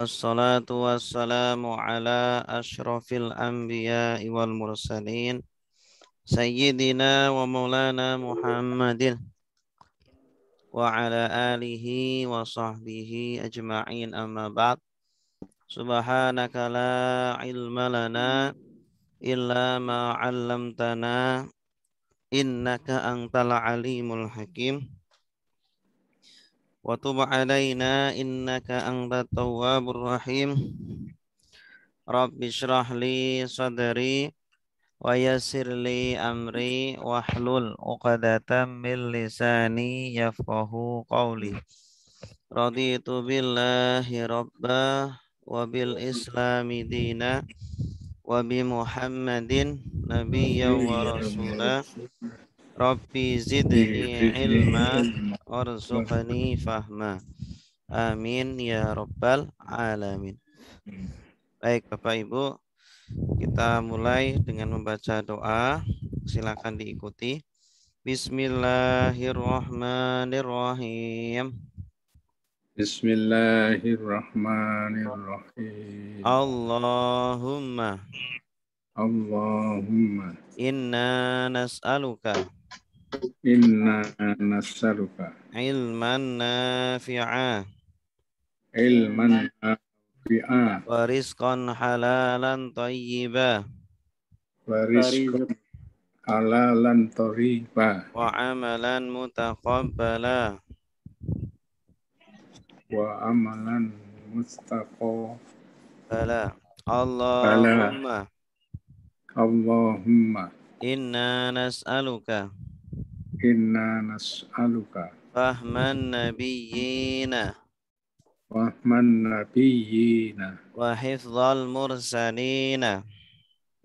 Assalatu wassalamu ala ashrafil anbiya wal mursalin Sayyidina wa maulana Muhammadin wa ala alihi wa sahbihi ajma'in amma ba'd. Subhanaka la ilma lana illa ma 'allamtana innaka antal alimul hakim. Wa tub alaina innaka antat tawwabur rahim. Rabbi shrah li sadri wa yassir li amri wahlul 'uqdatam min lisani yafqahu qawli. Raditu billahi rabba wa bil islami dina wa bi Muhammadin nabiyya wa rasula. Rabbi zidni ilma warzuqni fahma. Amin ya rabbal alamin. Baik Bapak Ibu, kita mulai dengan membaca doa. Silakan diikuti. Bismillahirrahmanirrahim. Bismillahirrahmanirrahim. Allahumma Allahumma inna nas'aluka inna nas'aluka ilman nafi'a ilman nafi'a wa rizqan halalan tayyiba wa rizqan halalan thoriba wa amalan mutaqabbala wa amalan mustaqbala. Allahumma Allahumma inna nas'aluka inna nas'aluka fahman nabiyyina wahman nabiyyina wa hifdzal mursalina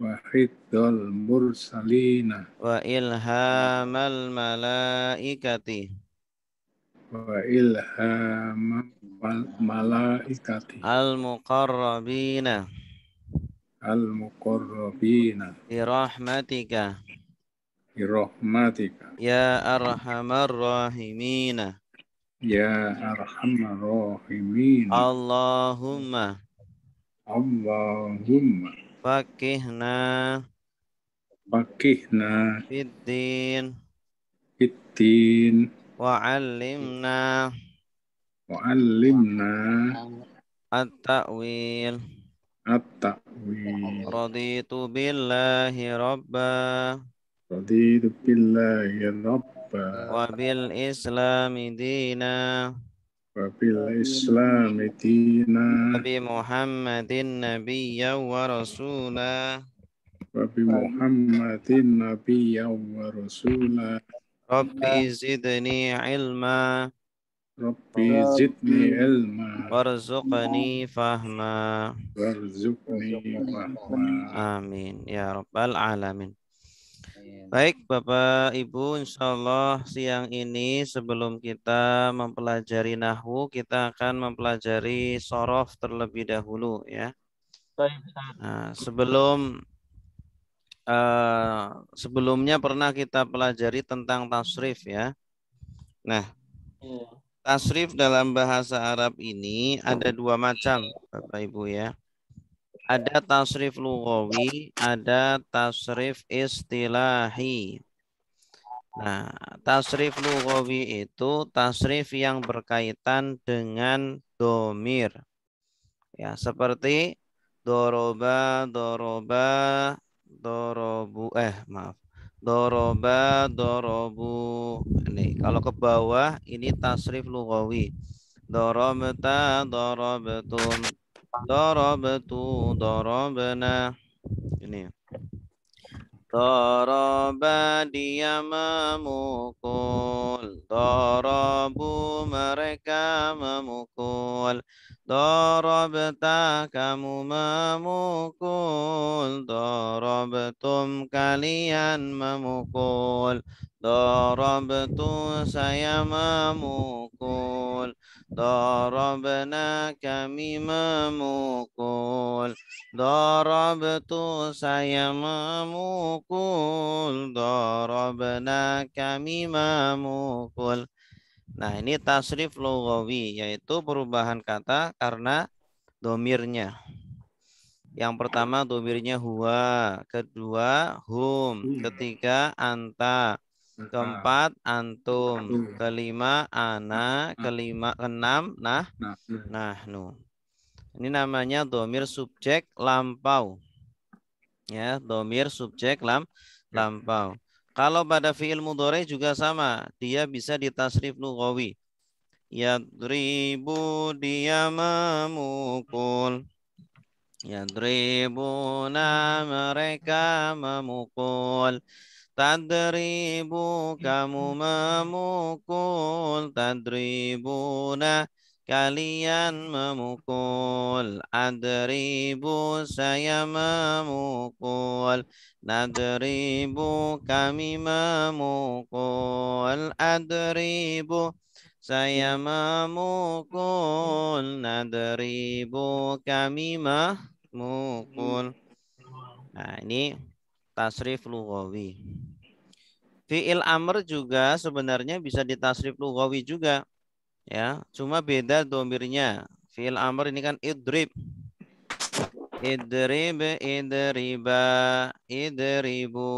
wa hifdzal mursalina wa ilhamal malaikati wa ilham malaikati al-muqarrabina al-muqarrabina bi rahmatika birahmatika ya arhamar rahimina. ya arhamar rahimin. Allahumma Allahumma fakihna fakihna fiddin fiddin wa 'allimna wa 'allimna at-ta'wil. at-ta'wil. Raditu billahi rabba Raditu billahi rabba wa bil islami dina wa bil islami dina wa bi Muhammadin nabiyya wa rasula. wa bi Muhammadin nabiyya wa rasula. Rabbi zidni ilma Rabbi zidni ilma warzuqni fahma. warzuqni fahma. Amin ya rabbal alamin. Baik Bapak Ibu, insyaallah siang ini sebelum kita mempelajari nahwu, kita akan mempelajari sorof terlebih dahulu ya. Nah, sebelumnya pernah kita pelajari tentang tasrif ya. Nah, tasrif dalam bahasa Arab ini ada dua macam Bapak Ibu ya. Ada tasrif lughawi, ada tasrif istilahi. Nah, tasrif lughawi itu tasrif yang berkaitan dengan domir. Ya, seperti doroba, doroba, dorobu, doroba, dorobu. Ini kalau ke bawah ini tasrif lughawi. Dorobta, dorobtum, dorobtu, dorobna. Ini. Doroba dia memukul, dorobu mereka memukul, dorobta kamu memukul, dorobtum kalian memukul, dorobtu saya memukul, dorobna kami memukul. Darabtu saya memukul, darabna kami memukul. Nah, ini tasrif lughawi yaitu perubahan kata karena domirnya. Yang pertama domirnya huwa, kedua hum, ketiga anta, keempat antum, kelima ana, keenam nahnu. Ini namanya domir subjek lampau. Ya, domir subjek lampau. Kalau pada fiil mudhari juga sama, dia bisa ditasrif lughawi. Yadribu, dia memukul. Yadribuna, mereka memukul. Tadribu, kamu memukul. Tadribuna, kalian memukul. Adribu, saya memukul. Nadribu, kami memukul. Adribu, saya memukul. Nadribu, kami memukul. Nah, ini tasrif lughawi. Fi'il amr juga sebenarnya bisa ditasrif lughawi juga. Ya, cuma beda domirnya. Fi'il amr ini kan idrib. Idrib, idriba, idribu.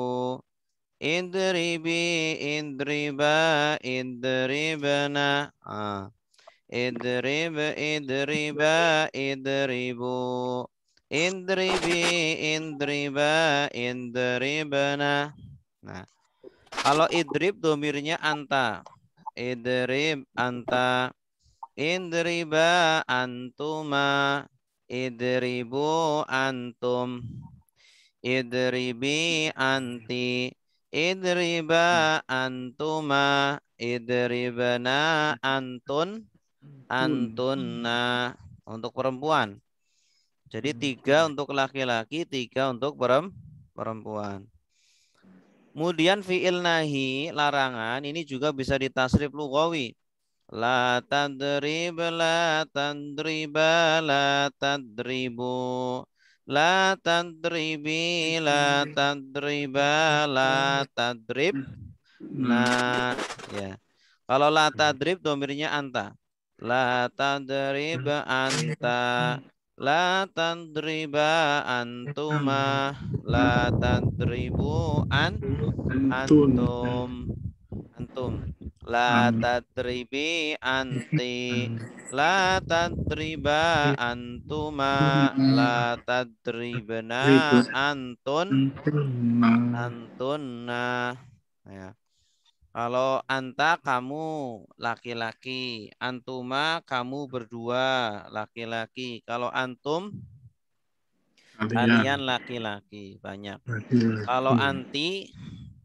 Idribi, idriba, idribna. Idrib, idriba, idribu. Idribi, idriba, idribna. Nah, kalau idrib domirnya anta. Idrib, anta. Idriba, antuma. Idribu, antum. Idribi, anti. Idriba, antuma. Idribna, antun. Antunna. Untuk perempuan. Jadi 3 untuk laki-laki, 3 untuk perempuan. Kemudian fi'il nahi, larangan, ini juga bisa ditasrif lughawi. La tadrib, la tadriba, la tadribu. La tadribi, la tadriba, la tadrib. Nah, ya. Kalau la tadrib domirnya anta. La tadrib anta. La tadriba antuma. La tadribu antum. Antum. La tadribi anti. La tadriba antuma. La tadribna antunna. Ya. Kalau anta kamu laki-laki, antuma kamu berdua laki-laki. Kalau antum kalian laki-laki banyak. Kalau anti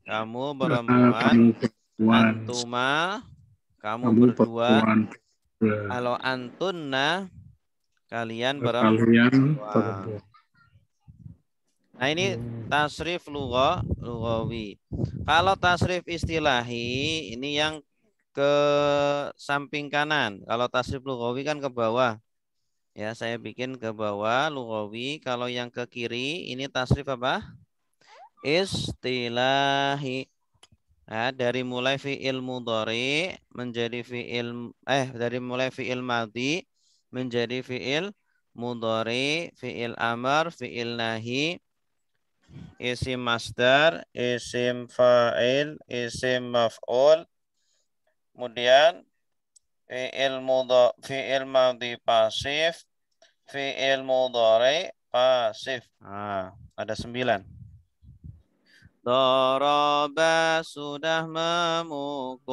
kamu perempuan, antuma kamu berdua. Kalau antunna kalian perempuan. Nah, ini tasrif lughawi. Kalau tasrif istilahi ini yang ke samping kanan. Kalau tasrif lughawi kan ke bawah. Ya, saya bikin ke bawah lughawi. Kalau yang ke kiri ini tasrif apa? Istilahi. Nah, dari mulai fi'il mudhari menjadi dari mulai fi'il madhi menjadi fi'il mudhari, fi'il amar, fi'il nahi, isim masdar, isim fa'il, isim maf'ul, kemudian fi'il madhi pasif, fi'il mudhari pasif. Nah, ada 9. Daraba, sudah memukul.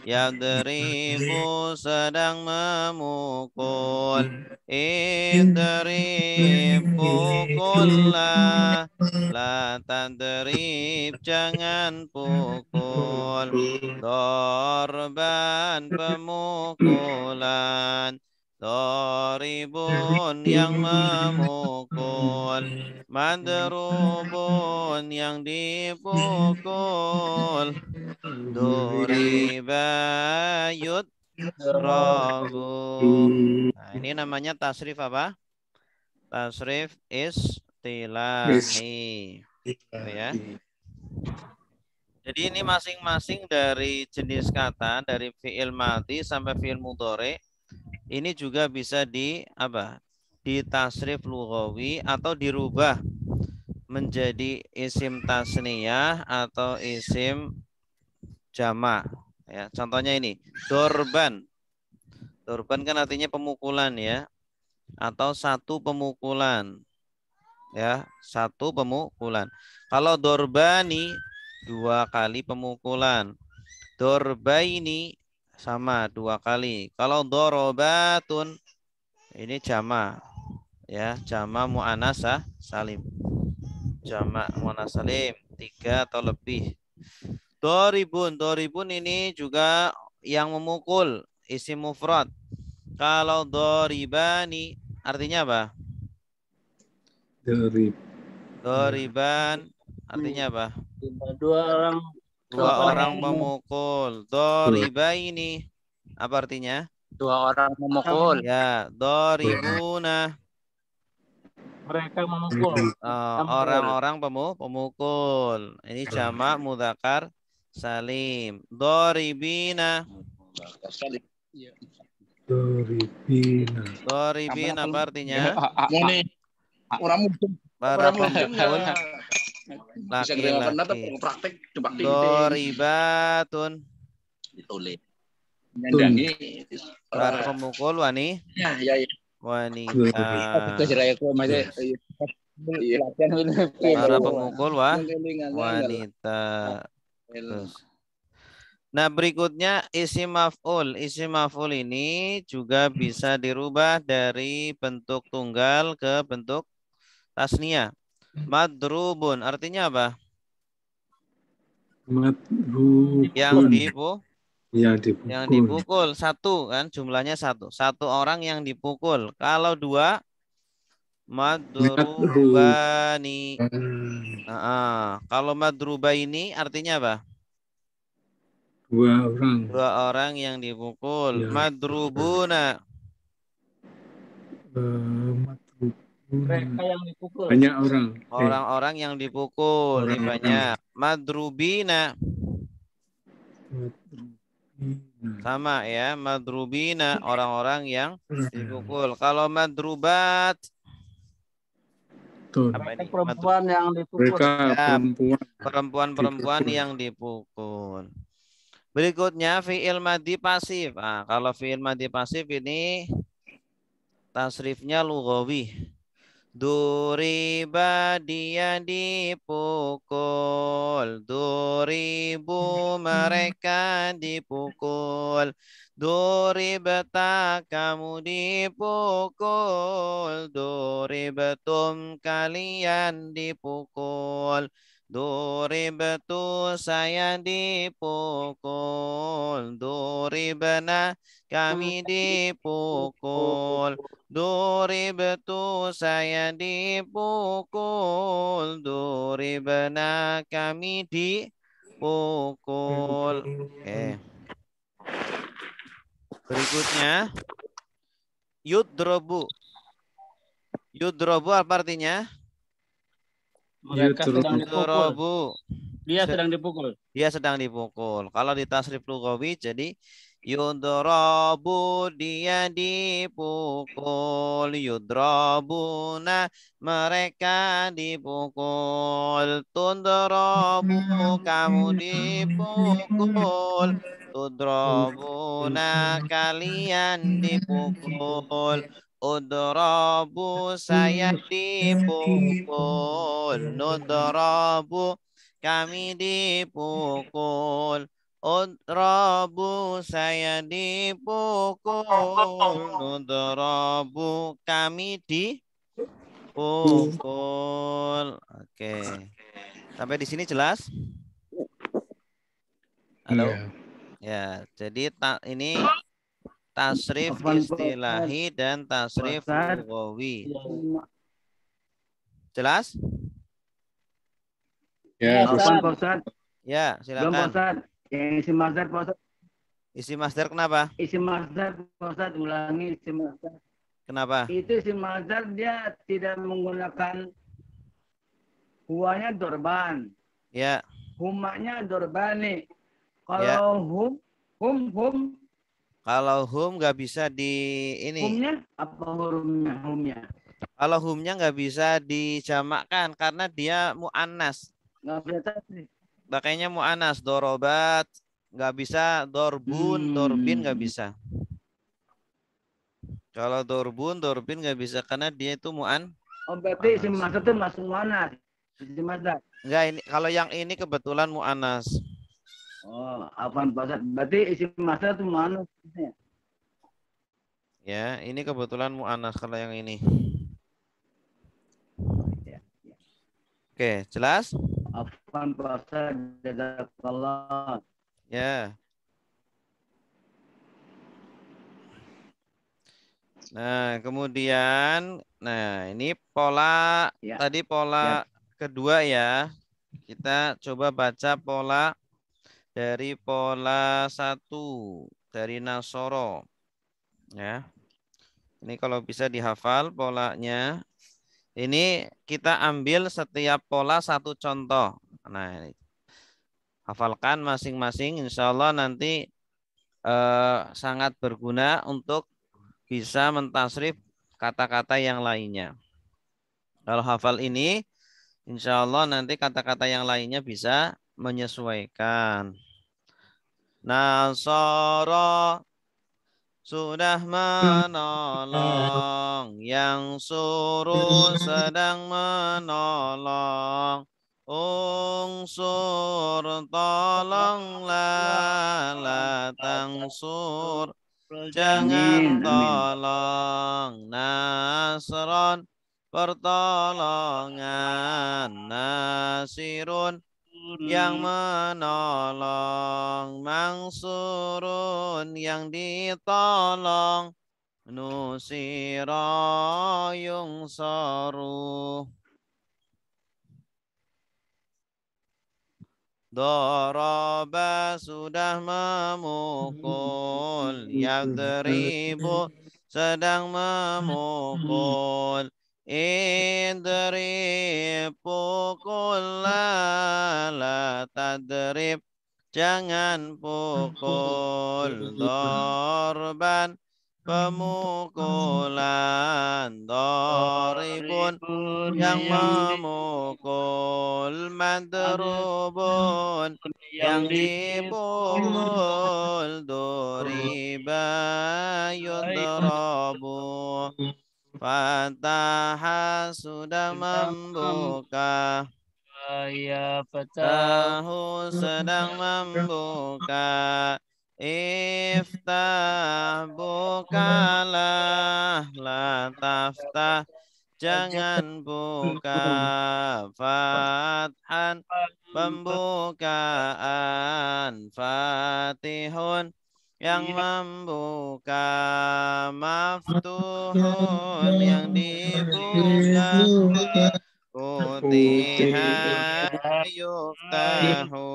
Yadribu, sedang memukul. Idrib, pukullah. La tadrib, jangan pukul. Darban, pemukulan. Daribun, yang memukul. Madrubun, yang dipukul. Duribayut rabu. Nah, ini namanya tasrif apa? Tasrif istilahi. Ya. Jadi ini masing-masing dari jenis kata, dari fi'il madhi sampai fi'il mudhari, ini juga bisa ditasrif lughawi atau dirubah menjadi isim tasniyah atau isim jamak. Ya, contohnya ini, dorban. Dorban kan artinya pemukulan ya, atau satu pemukulan. Ya, satu pemukulan. Kalau dorbani, dua kali pemukulan. Dorbaini sama dua kali. Kalau dorobatun ini jama ya, jama muannasah salim. Jama muannats salim tiga atau lebih. Doribun, doribun ini juga yang memukul, isim mufrad. Kalau doribani artinya apa? Dorib. Doriban artinya apa? Dua orang. Dua orang memukul. Doriba ini apa artinya? Dua orang memukul. Ya, doribuna. Mereka memukul. Orang-orang pemukul. Ini jamak mudzakkar salim. Doribina. Doribina. Doribin apa artinya? Orang mungkin Para pemukul laki-laki. Doribatun. Para pemukul wanita. Para pemukul wanita. Terus. Nah, berikutnya isim maf'ul. Isim maf'ul ini juga bisa dirubah dari bentuk tunggal ke bentuk tasniyah. Madrubun artinya apa? Madrubun. Yang dipukul satu kan, jumlahnya satu. Satu orang yang dipukul. Kalau dua, madrubani. Kalau madrubaini artinya apa? Dua orang. Dua orang yang dipukul. Ya. Madrubuna. Mereka yang dipukul. Banyak orang. Orang-orang yang dipukul. Ini banyak. Madrubina. Sama ya. Madrubina. Orang-orang yang dipukul. Kalau madrubat. Apa ini? Perempuan yang dipukul. Ya, perempuan-perempuan yang dipukul. Berikutnya fi'il madhi pasif. Nah, kalau fi'il madhi pasif ini tasrifnya lughawi. Duriba dia dipukul. Duribu mereka dipukul. Duribta kamu dipukul. Duribtum kalian dipukul. Duribtu saya dipukul. Duribna kami dipukul. Duribtu saya dipukul. Duribna kami dipukul. Oke. Berikutnya yudrobu. Yudrobu apa artinya? Mereka sedang dipukul. Dia sedang dipukul. Dia sedang dipukul. Kalau di tasrif lughawi jadi yudrabu dia dipukul. Yudrabuna mereka dipukul. Tundrabu kamu dipukul. Tudrabuna kalian dipukul. Udrabu saya dipukul. Nudrabu kami dipukul. Udrabu saya dipukul. Nudrabu kami dipukul. Oke. Sampai di sini jelas? Halo? Ya, jadi ini tasrif istilahi dan tasrif lughawi. Jelas? Ya, Ustaz. Ya, silakan. Ustaz. Isi masdar, Ustaz. Isi masdar kenapa? Isi masdar, Ustaz, ulangi isi masdar. Kenapa? Itu isi masdar dia tidak menggunakan huwanya dorban. Ya. Humanya dorbani. Kalau hum Kalau hum nggak bisa di ini. Humnya apa hurufnya? Humnya. Kalau humnya nggak bisa dijamakkan karena dia mu'annas. Nggak bisa tasrif. Makanya mu'annas. Dorobat nggak bisa. Dorbun, dorbin nggak bisa. Kalau dorbun, dorbin nggak bisa karena dia itu Oh, berarti isim mu'annas. masdar itu masuk mana? Isim masdar. Enggak, ini kalau yang ini kebetulan mu'annas. Oh, apaan Pak Ustadz? Berarti isim masdar itu mana? Ya, ini kebetulan mu'annas kalau yang ini. Oke, jelas? Apaan Pak Ustadz? Jazakallah. Ya. Nah, kemudian, ini pola Ya. tadi pola kedua ya. Kita coba baca pola dari pola 1 dari Nasoro. Ya. Ini kalau bisa dihafal polanya. Ini kita ambil setiap pola satu contoh. Nah, ini. Hafalkan masing-masing. Insya Allah nanti sangat berguna untuk bisa mentasrif kata-kata yang lainnya. Kalau hafal ini, insya Allah nanti kata-kata yang lainnya bisa menyesuaikan. Nasara sudah menolong, yang suruh sedang menolong. Unsur tolonglah, la tangsur jangan Amin. Amin. tolong. Nasron pertolongan. Nasirun yang menolong. Mangsurun yang ditolong. Nusira yungsaru. Daraba sudah memukul. Yadribu sedang memukul. Idrib pukul, la tadrib jangan pukul. Dorban pemukulan. Doribun yang memukul. Madrubun yang dipukul. Duriba yudrabu. Fataha sudah membuka. Ya Tahu sedang membuka. Iftah bukalah, la taftah jangan buka. Fathan pembukaan. Fatihun yang membuka. Maftuhun yang dibuka. Futiha yuftahu.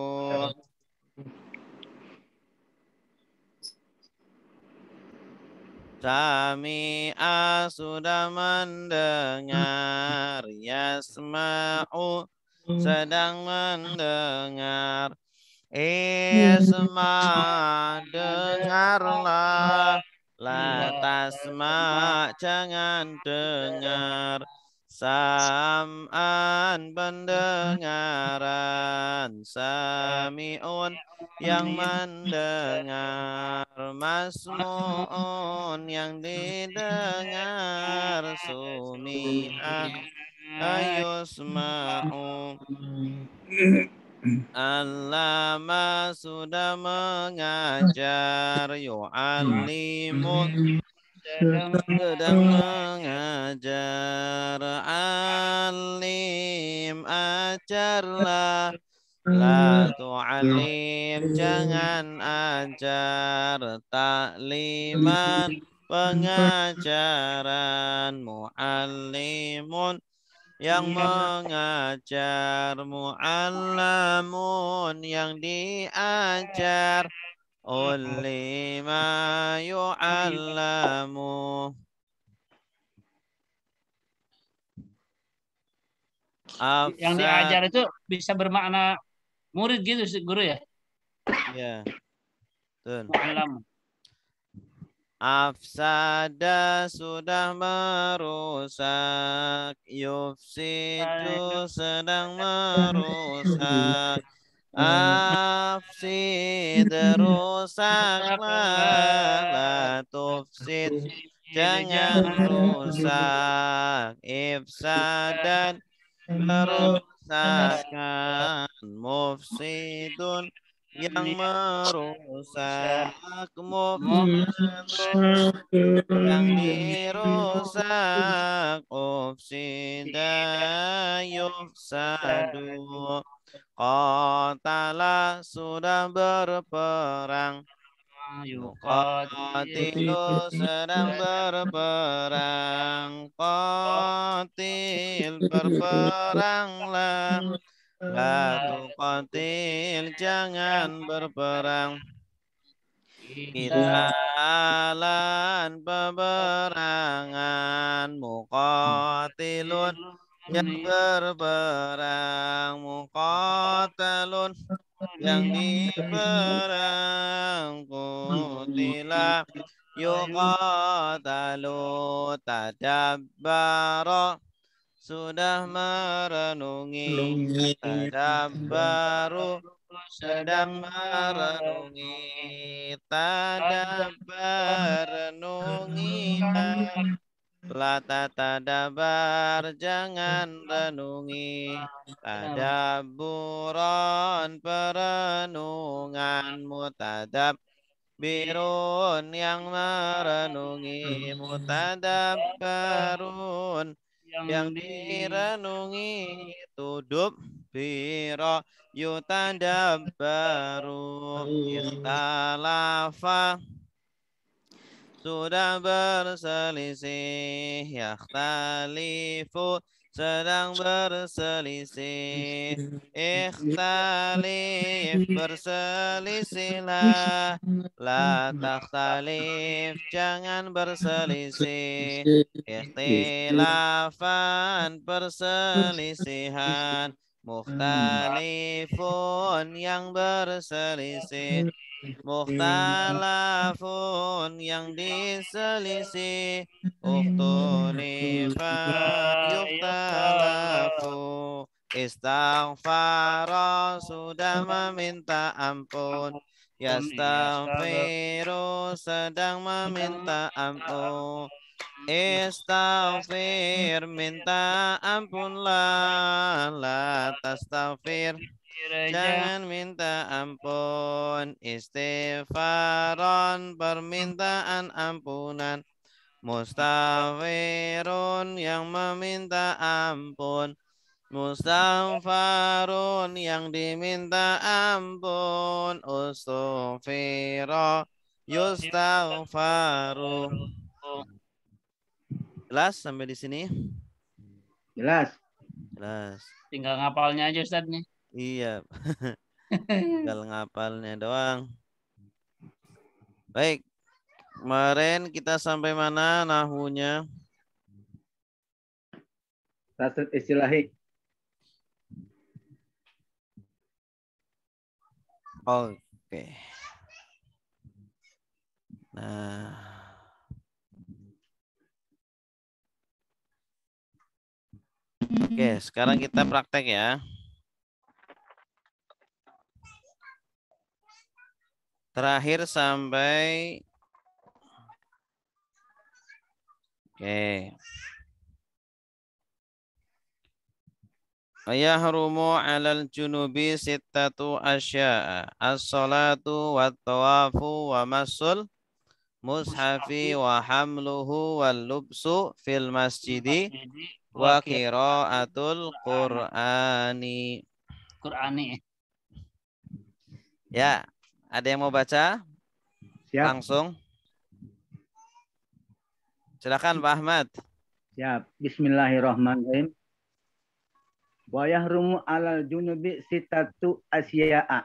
Sami'a sudah mendengar. Yasma'u sedang mendengar. Isma dengarlah. La tasma jangan dengar. Sam'an pendengaran. Sami'un yang mendengar. Masmu'un yang didengar. Sumi'a ayusma'u. Allama sudah mengajar. Yu'allimu sedang mengajar. Alim ajarlah. La tu'alim jangan ajar. Takliman pengajaran. Mu'allimun yang mengajar. Mu'allamun yang diajar. Ulima yu'allamu. Yang diajar itu bisa bermakna murid gitu guru ya? Ya. Tuh. Mu'allam. Afsada sudah merusak, yufsidu sedang merusak. Afsid rusaklah, la tufsid jangan rusak. Ifsadan kerusakan, mufsidun yang merusak, mufsidun yang dirusak, ufsida yufsadu. Qatala sudah berperang, yuqatilu sedang berperang, qatil berperanglah, la tuqatil jangan berperang. Qitalan peperangan, muqatilun yang berperang, muqatalun yang diperang, qutila yuqatalu tadabbara sudah merenungi, tadabbaru sedang merenungi, tadabbar renungilah, la tadabar jangan renungi, tadabburan perenungan, mutadabbirun yang merenungi, mutadabbarun yang direnungi, tudub biro yutadabbaru, ikhtalafa sudah berselisih, yakhtalifu sedang berselisih, ikhtalif berselisihlah, la takhtalif jangan berselisih, ikhtilafan perselisihan, mukhtalifun yang berselisih, mukhtalafun yang diselisih, ukhtulifa yukhtalafu, istaghfara sudah meminta ampun, yastaghfiru sedang meminta ampun, istaghfir minta ampunlah, la tastaghfir jangan minta ampun, istighfaron permintaan ampunan, mustaghfirun yang meminta ampun, mustaghfarun yang diminta ampun, ustughfira yustaghfaru. Jelas sampai di sini? Jelas. Jelas. Tinggal ngapalnya aja Ustaz nih. Iya. Tinggal ngapalnya doang. Baik. Kemarin kita sampai mana nahunya? Tasrif istilahi. Oke. Nah. Oke, sekarang kita praktek ya. Terakhir sampai oke. Yahrumu 'alal junubi sittatu asya'a. As-salatu wat-tawafu wa masul mushafi wa hamluhu wal lubsu fil masjidi wa qiraatul Qur'ani. Qur'ani. Ya, ada yang mau baca? Siap. Langsung. Silakan Pak Ahmad. Siap. Bismillahirrahmanirrahim. Wa yahrumu 'alal junubi sittatu asya'a.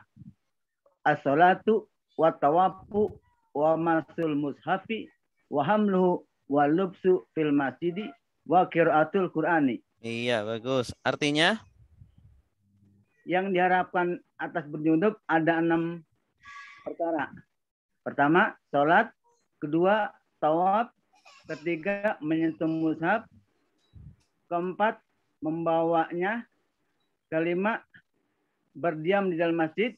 As-salatu wa tawafu wa masul mushafi wa hamluhu wa lubsu fil masjidi wa qiraatul Qur'ani. Iya, bagus. Artinya? Yang diharapkan atas berjunub ada 6 perkara. Pertama, sholat. Kedua, tawaf. Ketiga, menyentuh mushaf. Keempat, membawanya. Kelima, berdiam di dalam masjid.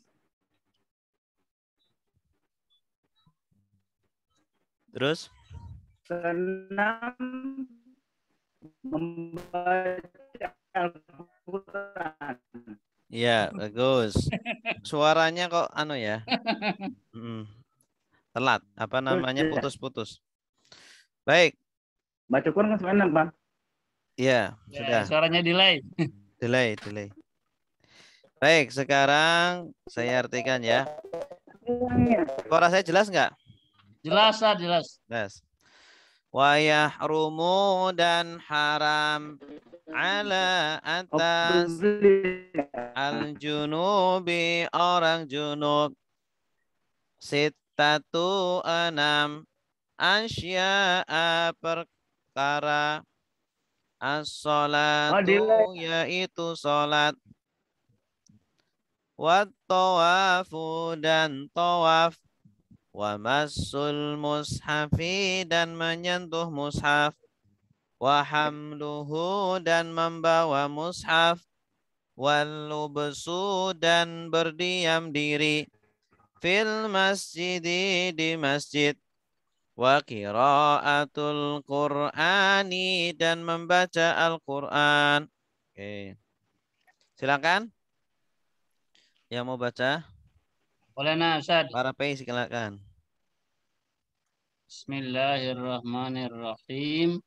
Terus? Keenam, membaca Al-Quran. Ya, bagus. Suaranya kok ya? Telat. Apa namanya? Putus-putus. Baik. Baca Quran kan sebenarnya, Pak. Ya, Ya, sudah. suaranya delay. Delay. Baik, sekarang saya artikan ya. Suara saya jelas nggak? Jelas, jelas. Jelas. Wa yahrumu dan haram ala atas al-junubi orang junub sittatu enam asya'a perkara as-salatu yaitu salat wa tawafu dan tawaf wa massul mushafi dan menyentuh mushaf wa hamluhu dan membawa mushaf wal lubsu dan berdiam diri fil masjidi di masjid wa qiraatul qur'ani dan membaca Al-Qur'an. Oke. Silakan. Yang mau baca? Boleh nah, Ustaz. Para P silakan. Bismillahirrahmanirrahim.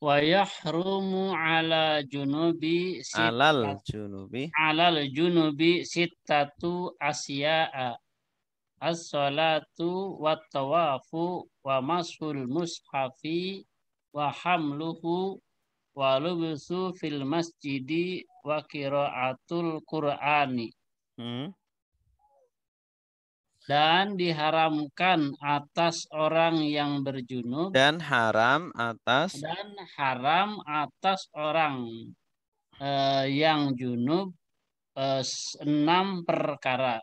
Wa yahrumu ala junubi Alal junubi. alal junubi sittatu asya'a. As-salatu wa tawafu wa mashul mushafi wa hamluhu wa lubsu fil masjidi wa qiraatul qur'ani. Dan diharamkan atas orang yang berjunub Dan haram atas orang yang junub 6 perkara.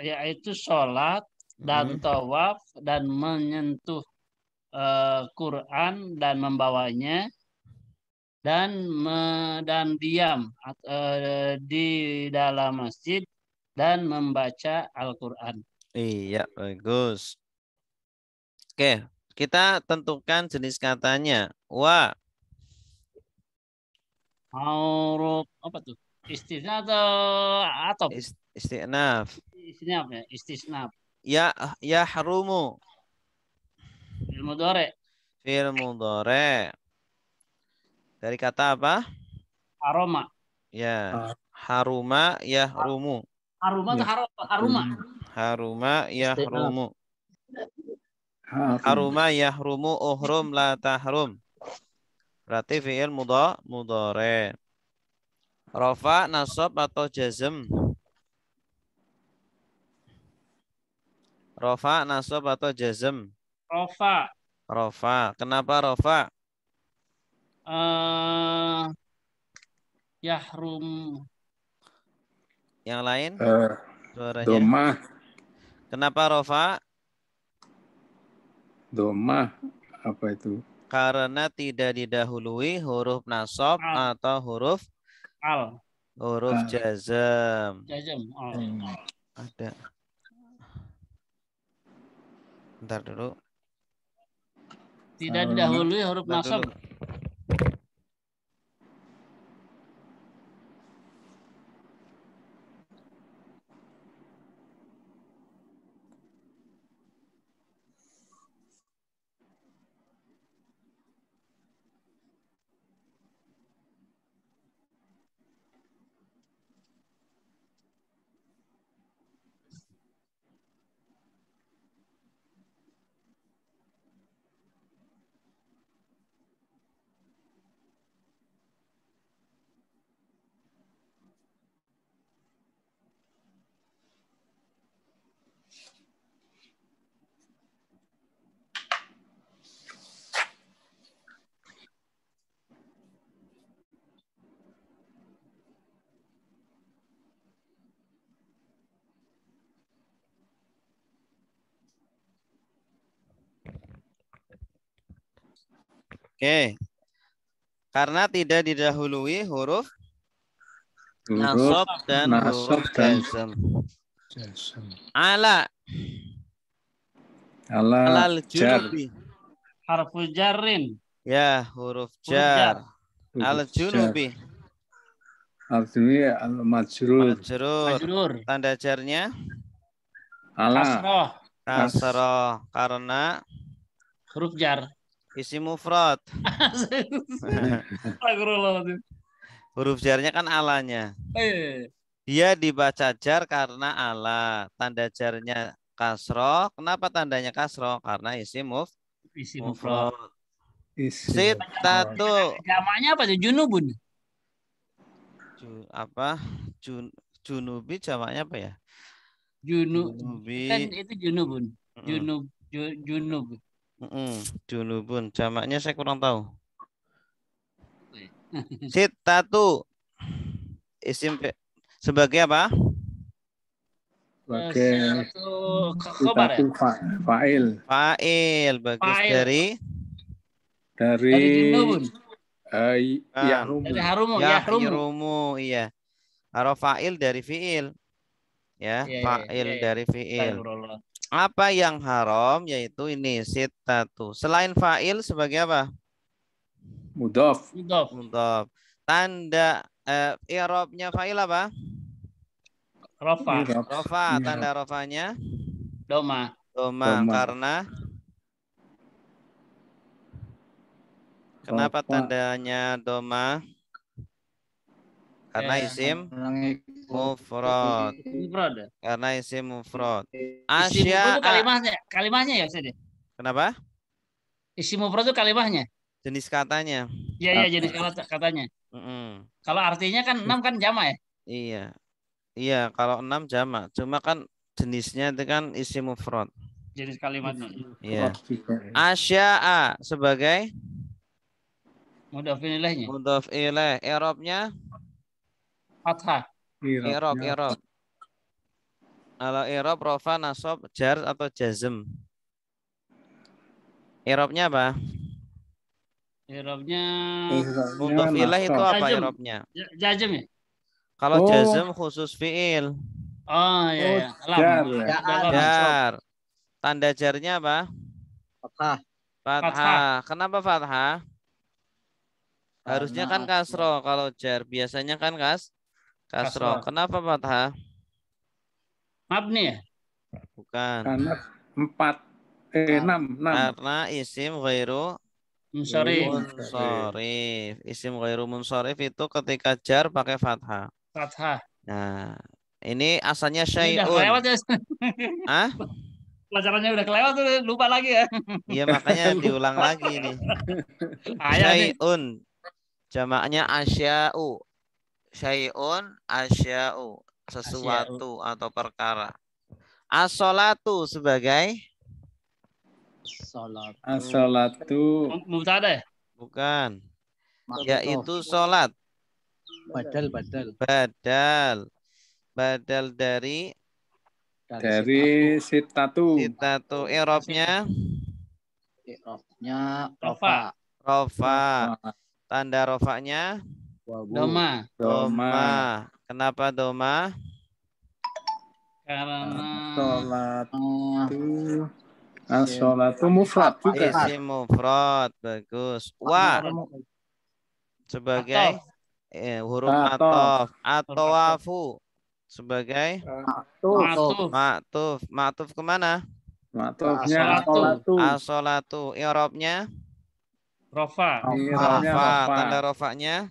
Yaitu sholat dan tawaf dan menyentuh Quran dan membawanya dan diam di dalam masjid dan membaca Al-Quran. Iya, bagus. Oke, kita tentukan jenis katanya. Wa. Huruf apa tuh? Istisna atau Istinaf. Istinaf ya, istisnaf. Ya harumu. Fi'il mudhari. Fi'il mudhari. Dari kata apa? Aroma. Ya. Haruma yahrumu. Haruma atau haruma? Haruma yahrumu. Haruma yahrumu uhrum la tahrum. Berarti fi'il mudhari. Rafa, nasab atau jazm? Rafa, nasab atau jazm? Rofa. Rafa. Kenapa rafa? Yahrum. Yang lain? Suaranya. Doma. Kenapa rafa? Doma. Apa itu? Karena tidak didahului huruf nasab atau huruf jazm. Jazm. Ada. Bentar dulu. Tidak didahului huruf nasab. Oke. Karena tidak didahului huruf Huruf nasab dan nasab huruf dan jazm. jazm. Ala Ala alal jar. junubi. Harfu jarrin. Ya, huruf Huruf jar. jar. Al junubi. Artinya al-majrur. Majrur. Majrur. Tanda jarnya Ala. Kasroh. kasroh karena Huruf jar. isim mufrad. Astagfirullahaladzim. Huruf jarnya kan alanya. Dia dibaca jar karena ala. Tanda jarnya kasroh. Kenapa tandanya kasroh? Karena isim Isim mufrad. mufrad. Isim. Sitatu. Jamaknya apa sih? Junubun. Junubi jamaknya apa ya? Junubi. Kan Junubi. itu junubun. Junub. Junubun. Jamaknya saya kurang tahu. Sitatu. Isim sebagai apa? Sebagai khobar ya? fa'il. Fa'il. Bagus. Fa'il. Dari junubun. yahrumu. Dari harumu. Yahrumu. Iya. Haruf fa'il dari fi'il. Ya, fa'il dari fi'il. Apa yang haram? Yaitu ini sitatu. Selain fa'il sebagai apa? Mudhaf. Mudhaf. Tanda i'rabnya fa'il apa? Rofa. Rofa. Tanda rofanya Doma. doma. Karena kenapa tandanya doma? Karena isim mufrad. Karena isim mufrad. Isim mufrad itu kalimahnya ya Ustaz? Kenapa? Isim mufrad itu kalimahnya. Jenis katanya. Iya, jenis katanya. Kalau artinya kan 6 kan jamak ya? Iya, kalau 6 jamak. Cuma kan jenisnya itu kan isim mufrad. Jenis kalimatnya. Iya. Asya'a sebagai mudhaf ilaihnya. Mudhaf ilaih. I'rabnya fathah. I'rab. Kalau i'rab rofa, nasab, jar atau jazm. I'rabnya apa? I'rabnya mudhaf ilaih itu apa i'rabnya? Jazm ya? Kalau jazm khusus fi'il. Oh iya. Jar. Tanda jarnya apa? Fathah. Kenapa fathah? Harusnya kan kasroh kalau jar. Biasanya kan kasroh. Kenapa fathah? Mabni ya? Bukan. Karena 6. Karena isim ghairu munsharif. Isim ghairu munsharif itu ketika jar pakai fathah. Nah, ini asalnya syai'un. Udah kelewat ya. Pelajarannya udah kelewat tuh, lupa lagi ya. Iya, makanya diulang lagi nih. Syai'un. Jamaknya asya'u. Syai'un asya'u. Sesuatu atau perkara. As-sholatu sebagai as-sholatu mubtada ya? Bukan. Yaitu sholat. Badal dari sitatu. I'rabnya rofa. Tanda rofanya doma. Kenapa doma? Karena as-sholatu mufrad juga. Isim mufrad. Bagus. Wa sebagai huruf atof. At-tawafu sebagai Ma'tuf kemana? Ma'tufnya as-sholatu. I'rabnya rofa. Tanda rofanya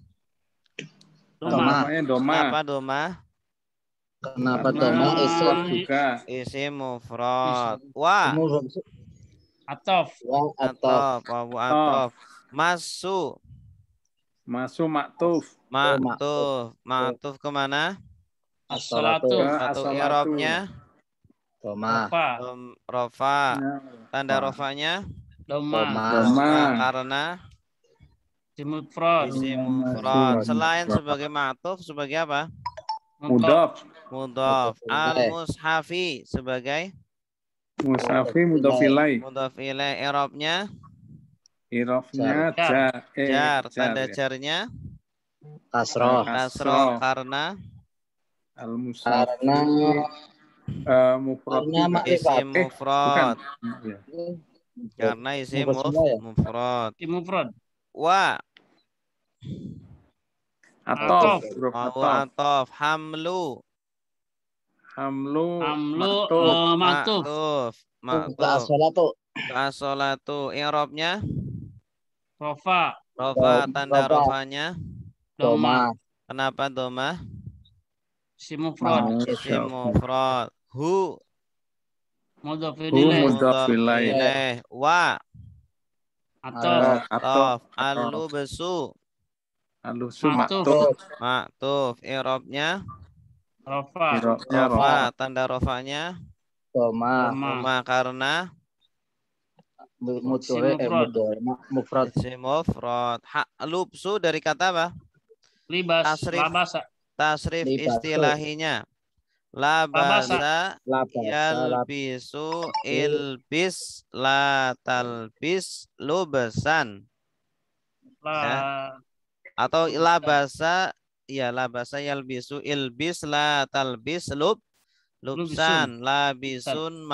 doma. Kenapa doma? Kenapa doma juga isim mufrad. Wa atof. Masu ma'tuf. Ma'tuf kemana? As-sholatu. I'rabnya rofa. Tanda rofanya doma. Karena isim mufrad. Selain sebagai ma'tuf sebagai apa? Mudhaf. Al-mushafi sebagai Mushafi mudhaf ilaih. I'rabnya Irofnya jar. Jar. Tanda Ya. jarnya Kasroh. kasroh karena Al-musafir. Mufrad Karena juga. makrifat. isim mufrad. Ya. Karena isim mufrad. Mufrad. Wa Atof. atof. Hamlu maktuf. Kasolatu. I'rabnya Rofa. Tanda rofanya Doma. Kenapa doma? Isim mufrad. Isim mufrad. Hu Mudhof mudhof ilaih. Wa atof. Alu besu maktuf. I'rabnya rofa. Tanda rofanya doma karena mufrad. isim mufrad. Lubsu dari kata apa? Libas. Tasrif istilahinya. Labasa yalbisu ilbis la talbis lubesan. Ya. Atau labasa yalbisu ilbis la talbis lubsan labisun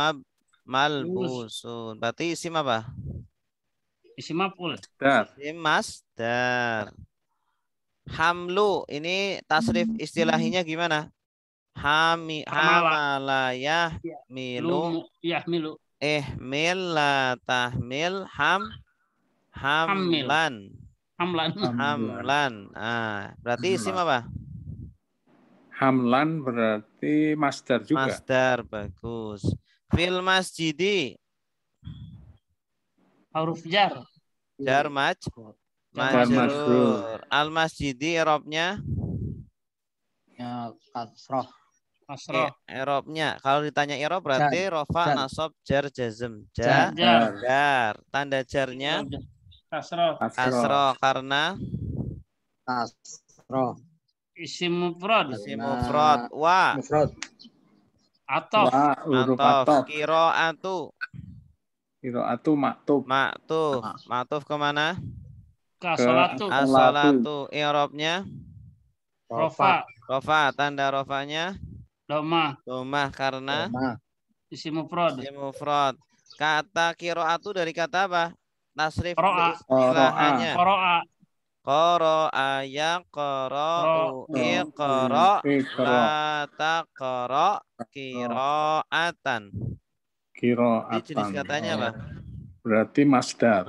malbusun. Berarti isim apa? Isim maf'ul. Isim masdar. Hamlu ini tasrif istilahinya gimana? Hamala yahmilu ihmil la tahmil hamlan. Berarti isim apa? Hamlan berarti masdar juga. Masdar, bagus. Fil masjidi huruf jar. Jar majrur. Al masjidi i'rabnya Kasroh. I'rabnya kalau ditanya i'rab berarti rofa nasab jar jazm. Jar. Tanda jarnya kasroh karena Kasroh. Isim mufrad. Wa atof. Qiraatu maktuf kemana? As-salatu. I'rabnya rofa. Tanda rofanya Doma karena isim mufrad. Kata qiraatu dari kata apa? Tasrif istilahnya. Qara'a yaqra'u iqra' la taqra' qira'atan. Ini jenis katanya apa? Berarti masdar.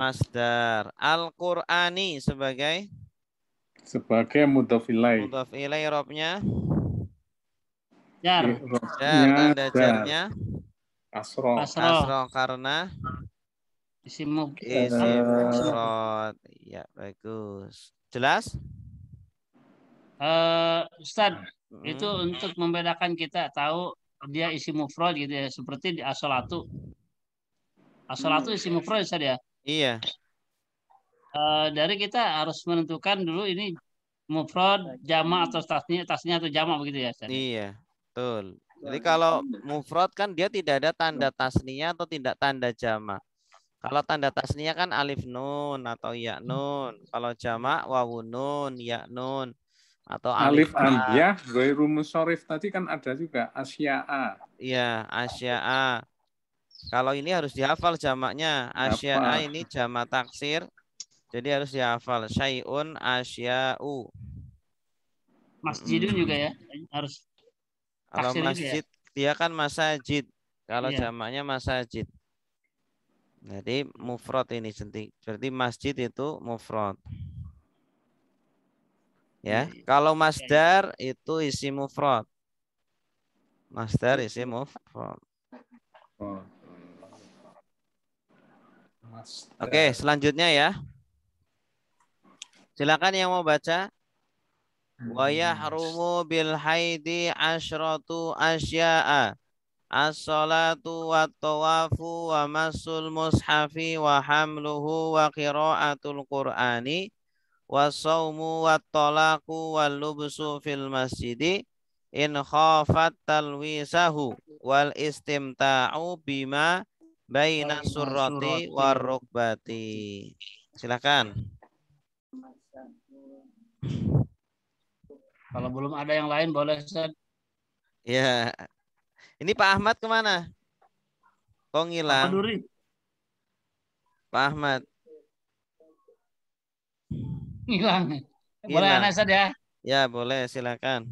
Al-Qur'ani sebagai mudhof ilaih. I'rabnya jar. Tanda jarnya kasroh karena isim mufrad. Ya, bagus. Jelas? Ustaz, itu untuk membedakan kita tahu dia isim mufrad gitu ya, seperti di as-salatu. As-salatu isim mufrad Ustaz ya? Iya. Dari kita harus menentukan dulu ini mufrad, jama' atau tasnya atau jama' begitu ya Ustaz? Iya, betul. Jadi kalau mufrad kan dia tidak ada tanda tasniah atau tidak tanda jama'. Kalau tanda tasniah kan alif nun atau ya nun. Kalau jamak wawun nun, ya nun atau alif ambiah, ghairu musyarif tadi kan ada juga asya'a. Iya, asya'a. Kalau ini harus dihafal jamaknya. Asya'a ini jamak taksir. Jadi harus dihafal. Syai'un asya'u. Masjidun juga ya, harus. Kalau masjid dia kan masajid. Kalau jamaknya masajid. Jadi mufrad ini berarti masjid itu mufrad. Ya, kalau masdar itu isi mufrad. Masdar isi mufrad. Oke, selanjutnya ya. Silakan yang mau baca. Wa yahrumu bil haidi asyratu asya'a. As-salatu wa tawafu wa masul mushafi wa hamluhu wa qira'atul qur'ani wa sawmu wa talaqu wa lubsu fil masjidi in khafat talwisahu wal istimta'u bima baina surrati war rukbati. Silakan. Kalau belum ada yang lain boleh Ustaz. Ya. Ini Pak Ahmad kemana? Kok ngilang? Pak Ahmad. Ngilang. Boleh anak Ustaz ya? Ya, boleh, silakan.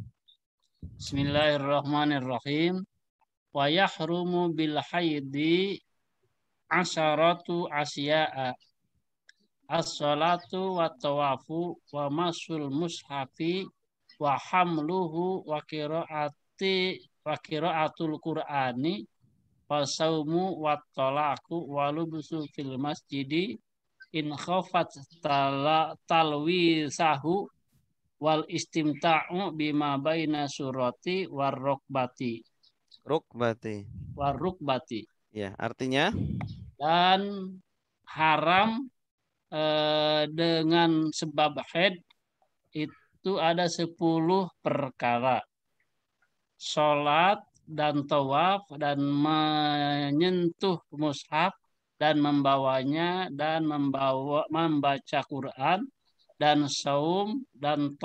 Bismillahirrahmanirrahim. Wa yahrumu bil haidi asyaratu asya'a. As-salatu wa tawafu wa masul mushafi wa hamluhu wa qiraatul qur'ani wa saumu wa talaku wa lubsu fil masjidi in khafat talwisahu wal istimta'u bima baina surati war rukbati. Ya, artinya dan haram dengan sebab haid itu ada 10 perkara. Salat dan tawaf dan menyentuh mushaf dan membawanya dan membaca Quran dan saum dan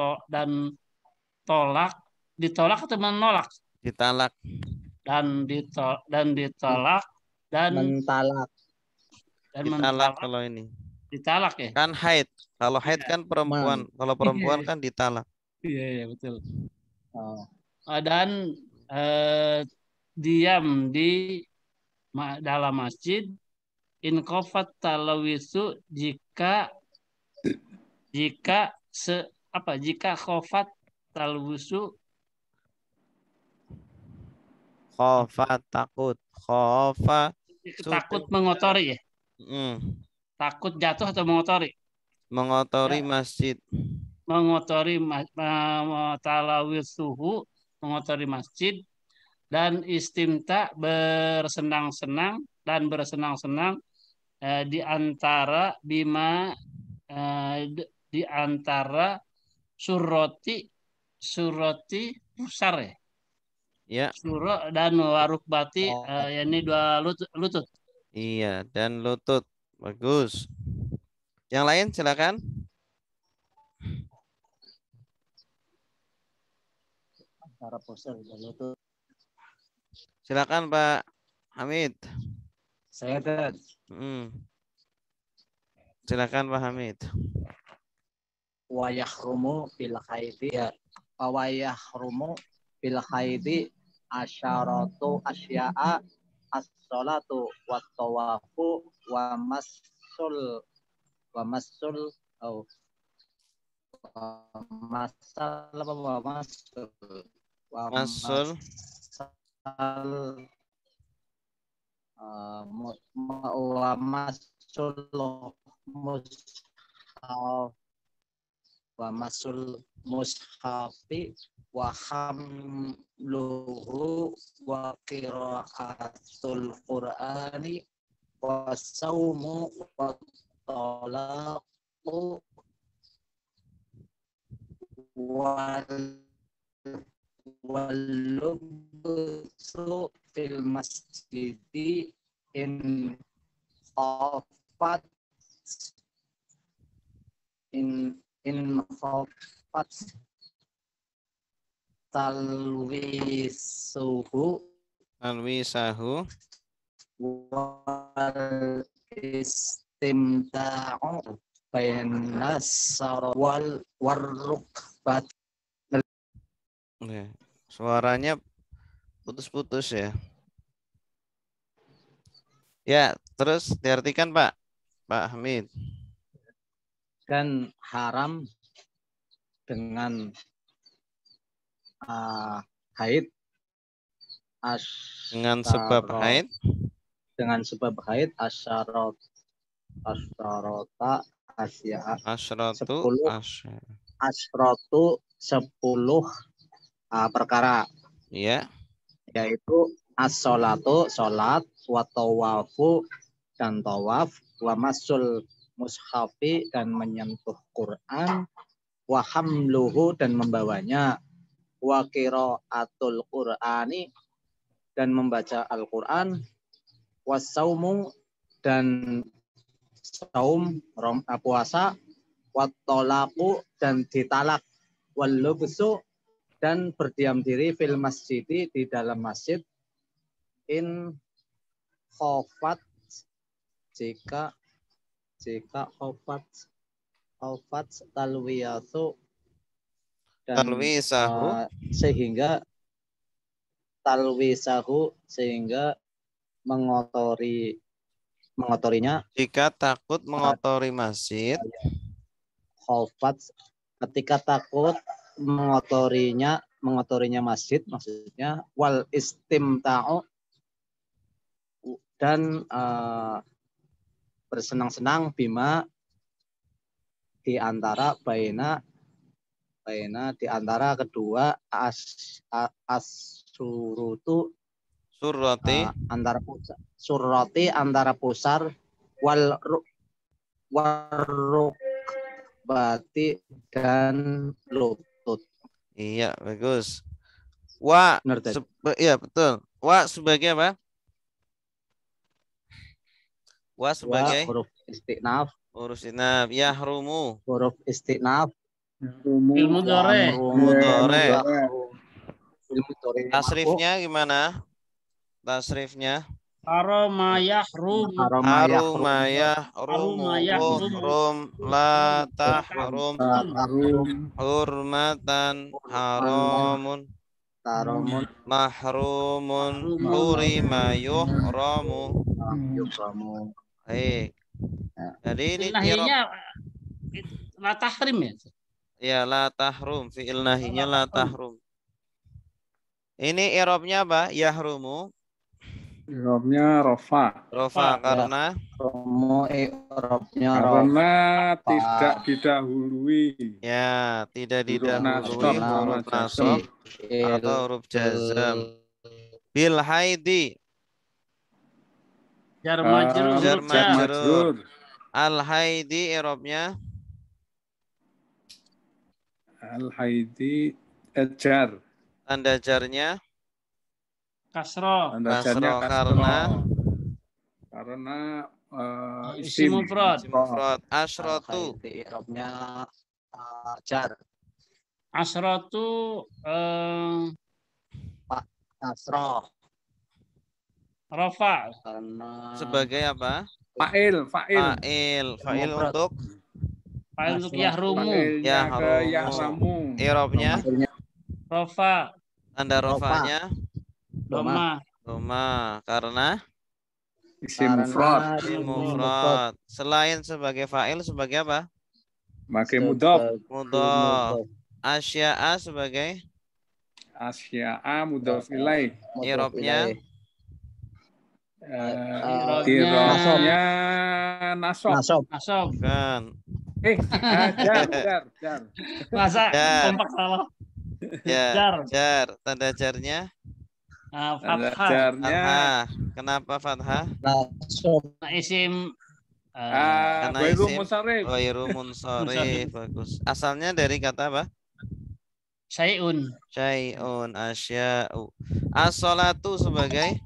tolak, ditolak atau menolak? Ditalak. Dan ditolak dan mentalak. Dan ditalak kalau ini. Ditalak ya? Kan haid. Kalau haid kan perempuan. Kalau perempuan kan ditalak. Iya, betul. Dan diam di dalam masjid in khafat talawisu jika khafat talwisu khafat takut mengotori ya. Takut jatuh atau mengotori? Mengotori masjid. Mengotori talawisuhu, mengotori masjid, dan istimta bersenang-senang di antara bima di antara surati pusar ya. Ya. Surah dan warukbati ini 2 lutut. Iya, dan lutut. Bagus. Yang lain silakan. Antara pusar dan lutut. Silakan Pak Hamid. Saya kan. Silakan Pak Hamid. Wa yahrumu bil haidi ya. Wa yahrumu bil haidi asyaratu asya'a as-salatu wa tawafu wa masul mushafi wa hamluhu wa qiraatul qur'ani wa saumu wa talaqu walubsu fil masjidi in khafat talwisahu wal istimta'u bainas sarwal warrukbat. Suaranya putus-putus ya. Ya, terus diartikan Pak Hamid. Kan haram dengan haid dengan sebab haid asyarata asyratu 10 perkara. Ya. Yaitu as-sholatu salat wa tawafu dan tawaf wa masul mushafi dan menyentuh Quran wa hamluhu dan membawanya wa qiraatul qur'ani dan membaca Al-Qur'an wa saumu dan saum puasa, watolaku dan ditalak, walubsu dan berdiam diri fil masjid di dalam masjid, in khofat jika khofat talwiyasu dan sehingga mengotorinya, jika takut mengotori masjid, khofat ketika takut mengotorinya masjid, maksudnya wal istimta'u dan bersenang-senang bima di antara di antara kedua surutu antara pusar wal rukbati dan lutut. Iya, bagus. Wa, iya betul. Wa sebagai apa? Wa sebagai huruf istinaf. Huruf istinaf. Yahrumu. Huruf istinaf. Ilmu dore. Tasrifnya gimana? Tasrifnya? Haroma yahrum. Haruma yahrum. La tahrum. Hurmatan haramun. Mahrumun. Hurima yuhramu. Baik. Jadi ini nahinya la tahrim ya? Ya, la tahrum. Fi'il nahinya la tahrum. Ini i'rabnya apa? Yahrumu. I'rabnya rofa. Rofa karena tidak didahului. Ya, tidak didahului huruf nasab atau huruf jazam. Bil haidi. Jar majrur. Al haidi i'rabnya Al-haidi jar. Tanda jarnya kasroh. Karena isim mufrad. Asyratu. I'rabnya jar. Asyratu kasroh. Rafa. Sebagai apa? Fa'il untuk yahrumu. Yahrumu. I'rabnya Rafa. tanda rofanya Doma karena isim mufrad. Selain sebagai fa'il sebagai apa? Pakai mudhof. Asya'a sebagai mudhof ilaih. i'rabnya nasab. Kan. Jar. Masa kompak salah. Jar. Tanda jarnya fathah. Kenapa fathah? Isim karena isim ghairu munsharif. Bagus. Asalnya dari kata apa? syai'un asya'u. As-sholatu sebagai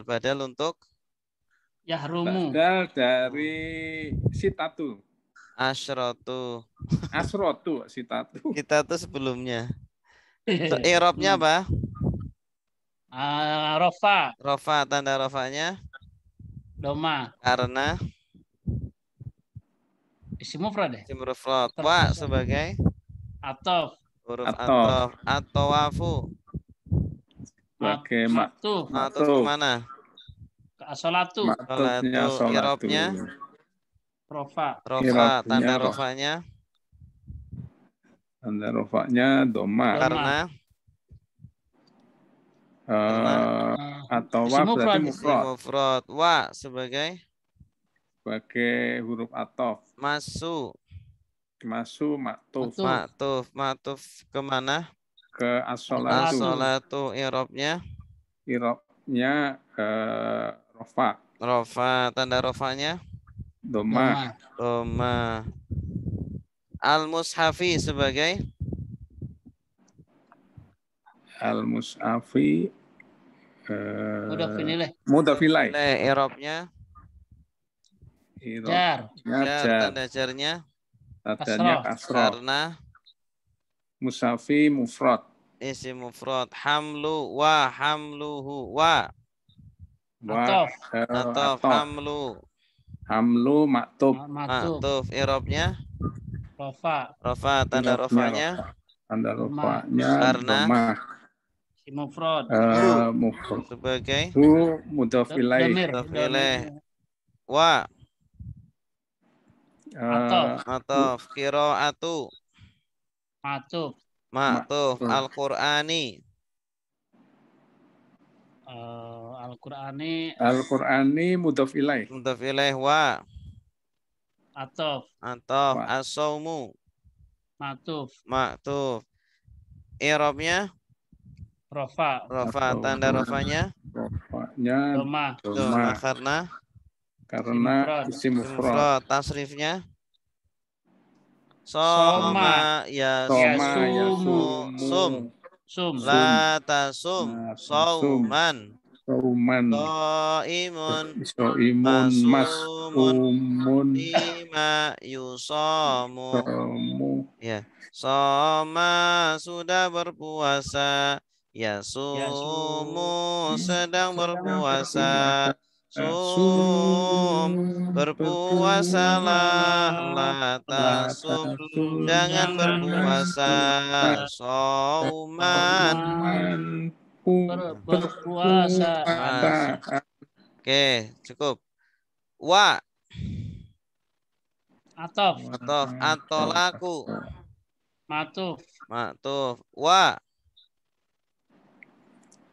badal untuk yahrumu. Badal dari sitatu. Asyratu sitatu. Kita tuh sebelumnya. I'rabnya apa? Rofa. Tanda rofanya Doma. karena isim mufrad ya? Isim mufrad. Wa sebagai atof. Huruf atof. At-tawafu Sebagai maktuf kemana? As-sholatu. I'rabnya Rofa. Tanda rofanya doma karena atau berarti mufrad. Wa sebagai huruf atof. Masu maktuf kemana? Ke as-sholatu. I'rabnya rofa. Tanda rofanya doma. Al-mushafi sebagai Mudhaf ilaih. I'rabnya jar. Tanda jarnya kasroh. Karena Musafi mufrad. isim mufrad. Hamlu wa hamluhu wa. Atof hamlu. Hamlu maktub. Maktuf. I'rabnya Rofa. Tanda rofanya karena Mufrad. Sebagai mudhaf ilaih. Wa. Atof. Qiraatu. Maktuf. Al-Qur'ani. Al-Qur'ani mudhaf ilaih. Mudhaf ilaih wa. Atof. As-saumu. Maktuf. I'rabnya Rofa. Tanda rofanya Doma. Karena isim mufrad. Tasrifnya Soma. Sum. La tasum. Sauman. So'imun. Masumun. Lima yusomu. Ya. Soma sudah berpuasa. Yasumu sedang berpuasa. Sum berpuasalah. La tasum jangan berpuasa. Sauman berpuasa. Oke, cukup. Wa. Atof. Atolaku. Maktuf. Wa.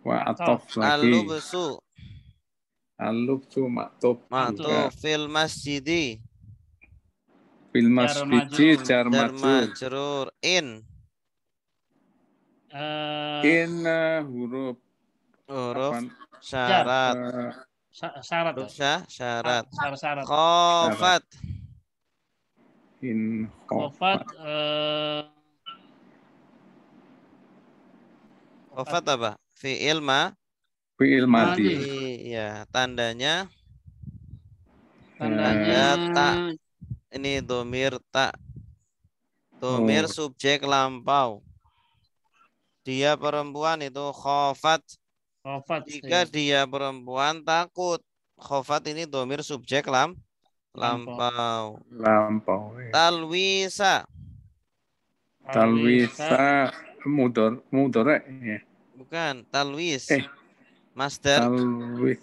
Atof lagi. Alubsu maktub. Fil masjidi. Fil masjidi jar majrur. In huruf syarat. Syarat. Khofat. Khofat apa? Fi'il madi. Iya, tandanya tak. Ini domir tak. Domir subjek lampau. Dia perempuan itu khofat. Jika dia perempuan takut. Khofat ini domir subjek lampau. Talwisa. Mudhari ya. Bukan, talwis. Masdar. Talwis.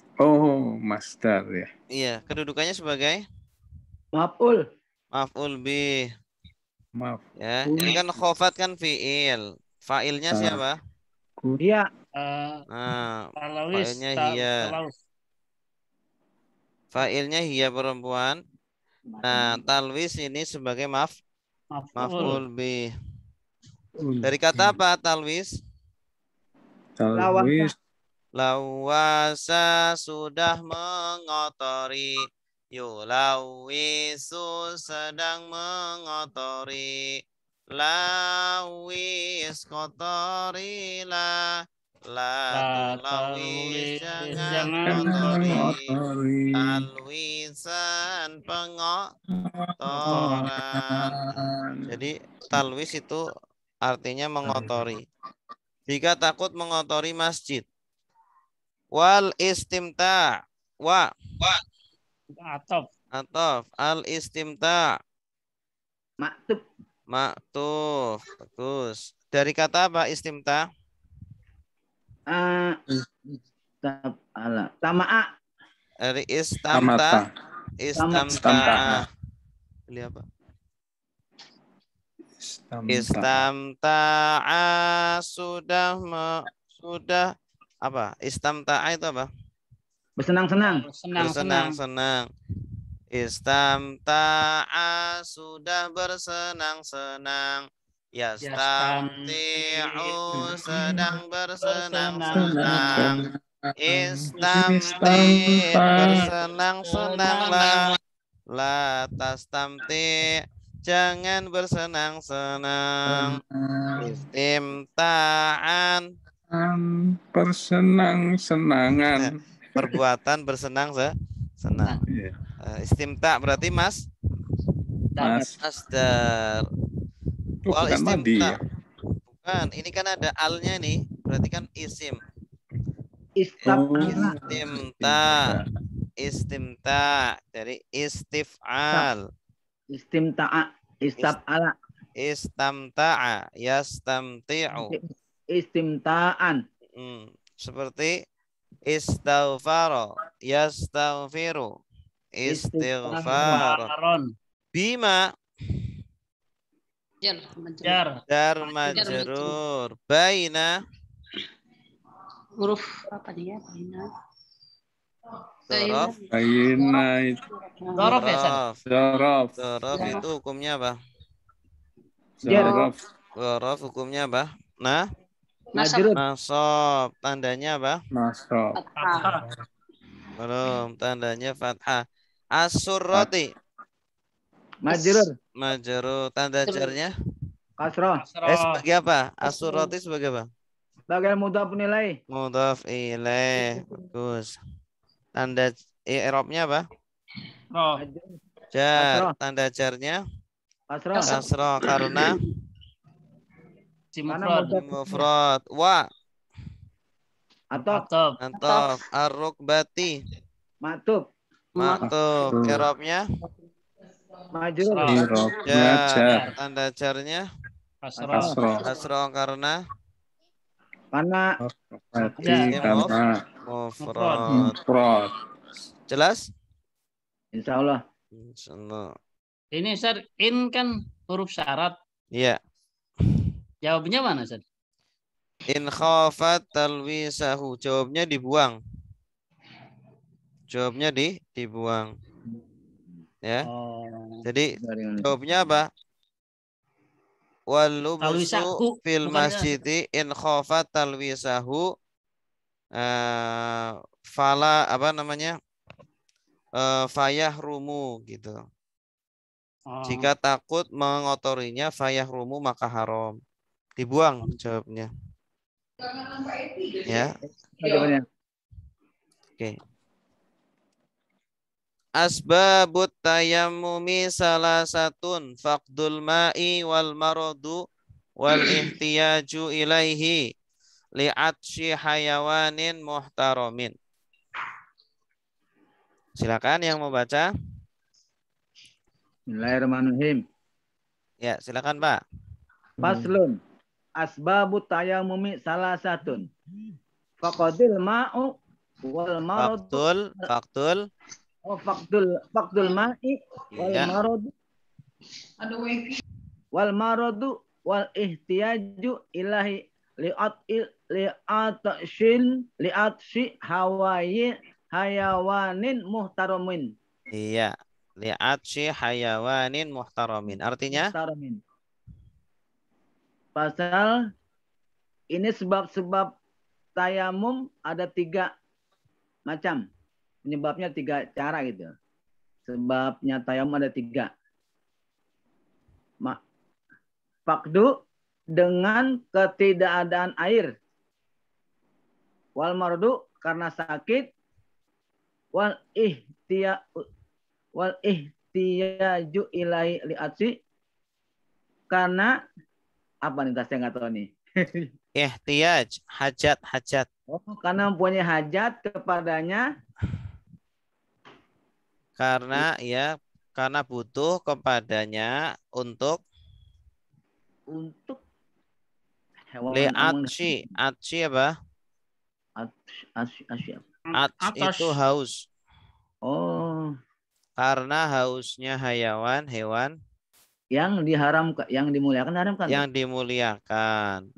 Masdar ya. Iya, kedudukannya sebagai maf'ul bih. Ya, ini kan khofat kan fi'il. Fa'ilnya siapa? Dia. Fa'ilnya hiya. Fa'ilnya hiya perempuan. Nah, talwis ini sebagai maf'ul bih. Dari kata apa talwis? Lawasa sudah mengotori. Yulawisu sedang mengotori. Lawis kotorilah. Tulawis jangan kotori. Talwisan pengotoran. Jadi talwis itu artinya mengotori. Jika takut mengotori masjid. Wal istimta. Atof. Al istimta. Maktuf. Bagus. Dari kata apa istimta? Tama'a. Dari istamta. Beli apa? Istamta'a sudah apa? Istamta'a itu apa? Bersenang-senang. Bersenang-senang. Istamta'a sudah bersenang-senang. Yastamti'u sedang bersenang-senang. Istamti' bersenang-senanglah. La tastamti' jangan bersenang-senang. Istimta'an Persenang-senangan. Perbuatan bersenang senang. Istimta berarti Mas? Masdar. Wal Bukan madi istimta. ya? Bukan, ini kan ada alnya nih. Berarti kan isim. Istimta dari istif'al. Istamta'a yastamti'u. Istimta'an. Seperti istaghfara yastaghfiru. Istighfar. Bima jar majrur. Baina huruf apa dia? Baina. Dorof. Baina itu. Dorof ya, San? Dorof. Dorof itu hukumnya apa? Dorof. Dorof hukumnya apa? Nah, Majrur. nasab. Tandanya apa? Nasab. Belum. Tandanya fathah. As-surrati. Majrur. Majrur. Tanda jarnya? Kasroh. Sebagai apa? As-surrati sebagai apa? Sebagai mudhaf nilai. Mudhaf ilaih. Bagus. Tanda i'rabnya apa? Jar. Tanda jarnya? Kasroh. Karena mufrad. Wa. Atof. Ar-rukbati. Maktub. I'rabnya? Majrur. Jar. Tanda jarnya? Kasroh. Karena mufrad. Jelas? Insya Allah. Ini Ustaz, in kan huruf syarat. Iya. Jawabnya mana, Ustaz? In khafat talwisahu. Jawabnya dibuang. Jawabnya dibuang. Ya. Jadi jawabnya apa? Wal lubsu fil masjidi in khafat talwisahu. Fala apa namanya? Fayahrumu gitu. Jika takut mengotorinya fayahrumu maka haram. Dibuang jawabnya. Ya. Oke. Asbabut tayammumi salasatun faqdul ma'i wal maradu wal ihtiyaju ilaihi li'atshi hayawanin muhtaramin. Silakan yang mau baca. Bismillahirrahmanirrahim. Ya, silakan Pak. Faslun. Asbabut tayammumi salasatun. Faqadil ma'u wal maradu. Faktul. Faqdul ma'i wal maradu. Wal maradu wal ihtiyaju ilahi li'atshi hayawanin muhtaramin. Iya, li'atshi hayawanin muhtaramin. Artinya? Muhtaramin. Pasal ini sebab-sebab tayamum ada 3 macam. Penyebabnya 3 cara gitu. Sebabnya tayamum ada 3. Fakdu dengan ketidakadaan air. Wal mardu karena sakit. Wal ihtiyaju ilai li'atsi karena apa nih, saya nggak tahu nih. Ihtiyaj, hajat. Oh, karena mempunyai hajat kepadanya. Karena butuh kepadanya untuk hewan. Li'atshi. Atshi apa? Atshi itu haus. Oh. Karena hausnya hewan yang diharamkan, yang dimuliakan haramkan. Yang dimuliakan.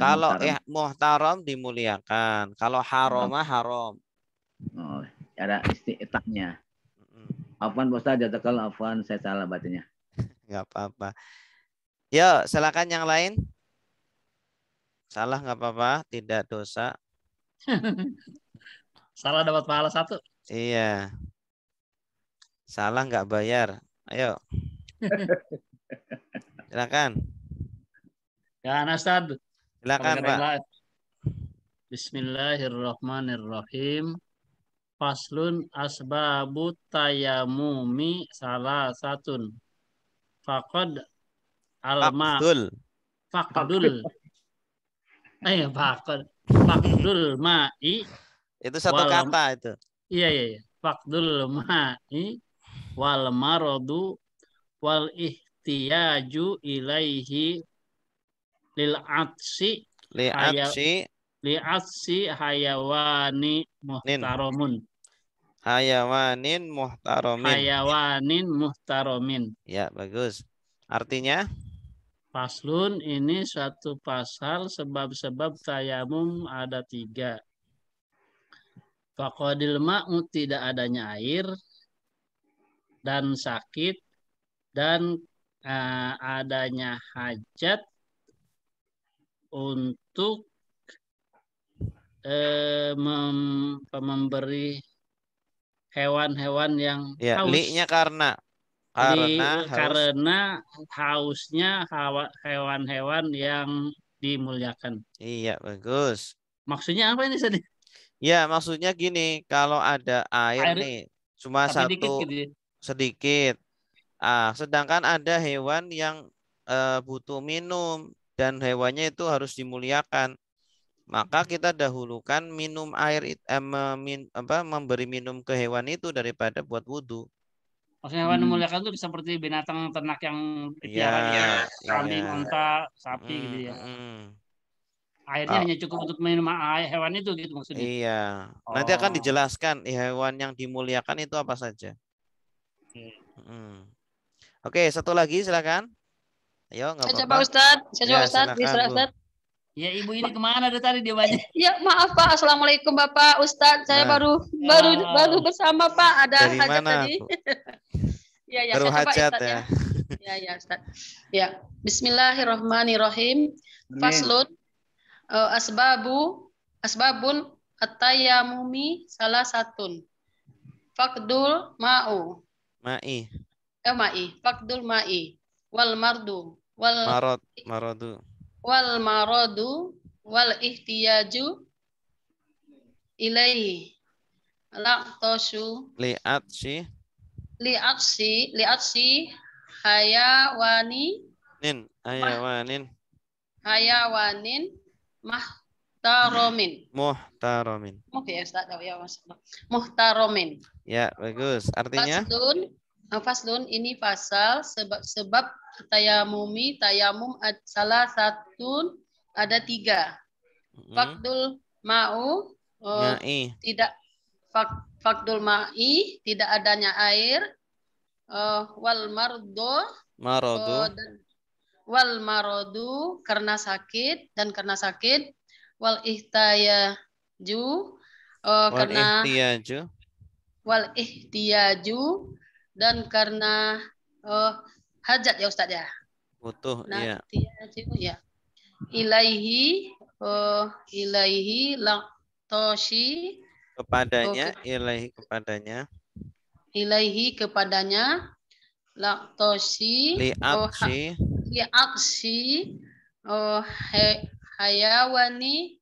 Kalau muhtaram dimuliakan. Kalau harama haram. Oh, ada istiqtahnya. Afwan Ustaz, jazakallahu afwan, saya salah bacanya. Enggak apa-apa. Yuk, silakan yang lain. Salah enggak apa-apa, tidak dosa. Salah dapat pahala 1. Iya. Salah enggak bayar. Ayo. Silakan. Ya, Ustaz. Silakan, Pak. Bismillahirrahmanirrahim. Faslun asbabut tayamumi salah satun. Faqad alma faqdul. Faqdul ma'i. Itu satu kata itu. Iya. Faqdul ma'i wal maradu wal ihtiyaju ilaihi lil atsi hayawani muhtaramun. Hayawanin muhtaromin. Ya, bagus. Artinya? Faslun ini satu pasal sebab-sebab tayamum ada 3. Faqadil ma'u tidak adanya air dan sakit dan adanya hajat untuk memberi hewan-hewan yang haus. Li-nya karena hausnya hewan-hewan yang dimuliakan. Iya, bagus. Maksudnya apa ini tadi? Ya, maksudnya gini, kalau ada air nih cuma satu sedikit. Sedangkan ada hewan yang butuh minum dan hewannya itu harus dimuliakan. Maka kita dahulukan minum air memberi minum ke hewan itu daripada buat wudhu. Maksudnya hewan dimuliakan itu seperti binatang ternak yang piaraan, kambing, unta, sapi gitu ya. Airnya hanya cukup untuk minum hewan itu gitu maksudnya. Iya. Nanti akan dijelaskan hewan yang dimuliakan itu apa saja. Oke, satu lagi silakan. Ayo, nggak apa-apa. Pak Ustadz. Ustadz. Ya, ibu ini kemana dari tadi dia banyak? Ya, maaf Pak. Assalamualaikum Bapak Ustadz. Saya baru bersama Pak. Ada dari hajat mana, tadi. Ya, baru hajat ya. Ya, Ustadz. Ya, Bismillahirrahmanirrahim. Faslun asbabun at-tayamumi salah satun. Faqdul ma'u. Ma'i. Faqdul ma'i wal mardu maradu wal ihtiyaju ilaihi laqtashu li'atsi hayawanin muhtaromin. Ya, bagus. Artinya? Faslun ini pasal sebab tayamum salah satu ada 3. Faqdul ma'u tidak faqdul ma'i tidak adanya air, wal maradu karena sakit wal ihtiyaju dan karena hajat ya Ustaz ya. Butuh ya. Ilaihi laqtashi kepadanya laqtashi li'atsi hayawanin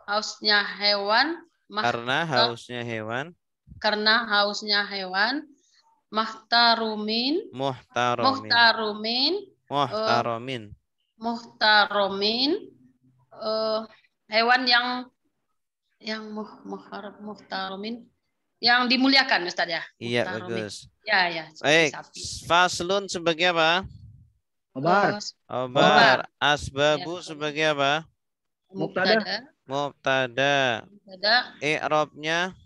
hausnya hewan karena hausnya hewan muhtaromin hewan yang muhtaromin yang dimuliakan Ustaz ya. Iya, bagus. Ya. Baik. Faslun sebagai apa? Obar. Asbabu sebagai apa? Mubtada. I'rabnya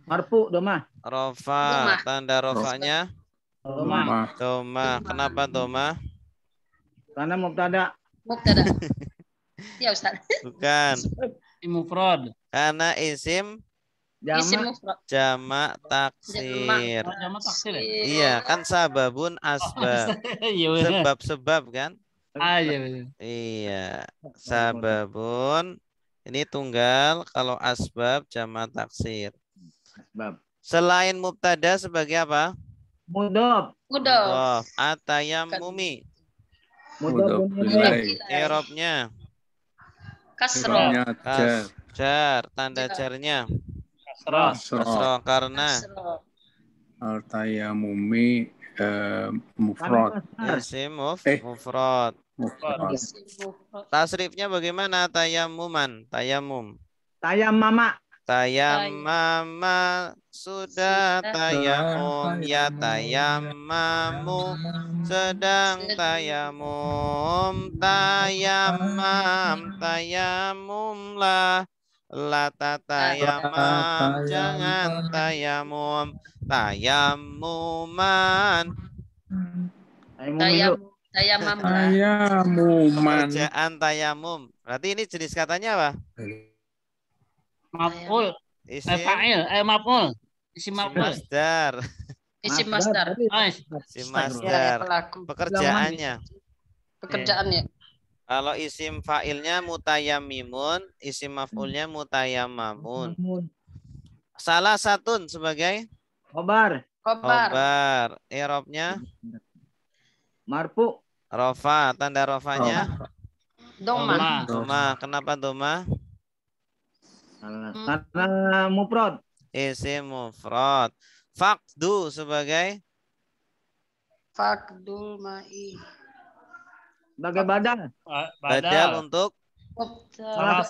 marfu doma. Rofa. Tanda rofanya Doma. Kenapa doma? Karena mubtada. Ya Ustaz. Bukan. Mufrad. Karena isim jamak taksir. Jamak taksir. Iya, kan sababun asbab. Sebab-sebab kan? Iya. Sababun ini tunggal, kalau asbab jamak taksir. Selain mubtada sebagai apa? Mudhof. Atayamumi. Mudhafun ilaih. I'rabnya Kasro. kas jar, tanda jarnya kasro karena Al-tayamumi mufrad. isim mufrad. Tasrifnya bagaimana? Tayamuman, tayamum. Tayammama. Tayammama sudah tayamum ya tayammamu sedang tayamum tayamam tayamumlah la tatayamam jangan tayamum tayamuman Tayamam. pekerjaan tayamum. Berarti ini jenis katanya apa? Maf'ul. Isim Fa'il. Maf'ul. Isim maf'ul. masdar. Isim masdar. Isim masdar. Pelaku. Pekerjaannya. Pekerjaannya. Kalau isim fa'ilnya mutayammimun, isim maf'ulnya mutayammamun. Salah satun sebagai Khobar. khobar. I'rabnya Marfu. rofa, tanda rofanya Doma. doma. Kenapa doma? Karena mufrad. Isim mufrad. Faqdu sebagai Fakdul ma'i. Sebagai badal. badal untuk Salah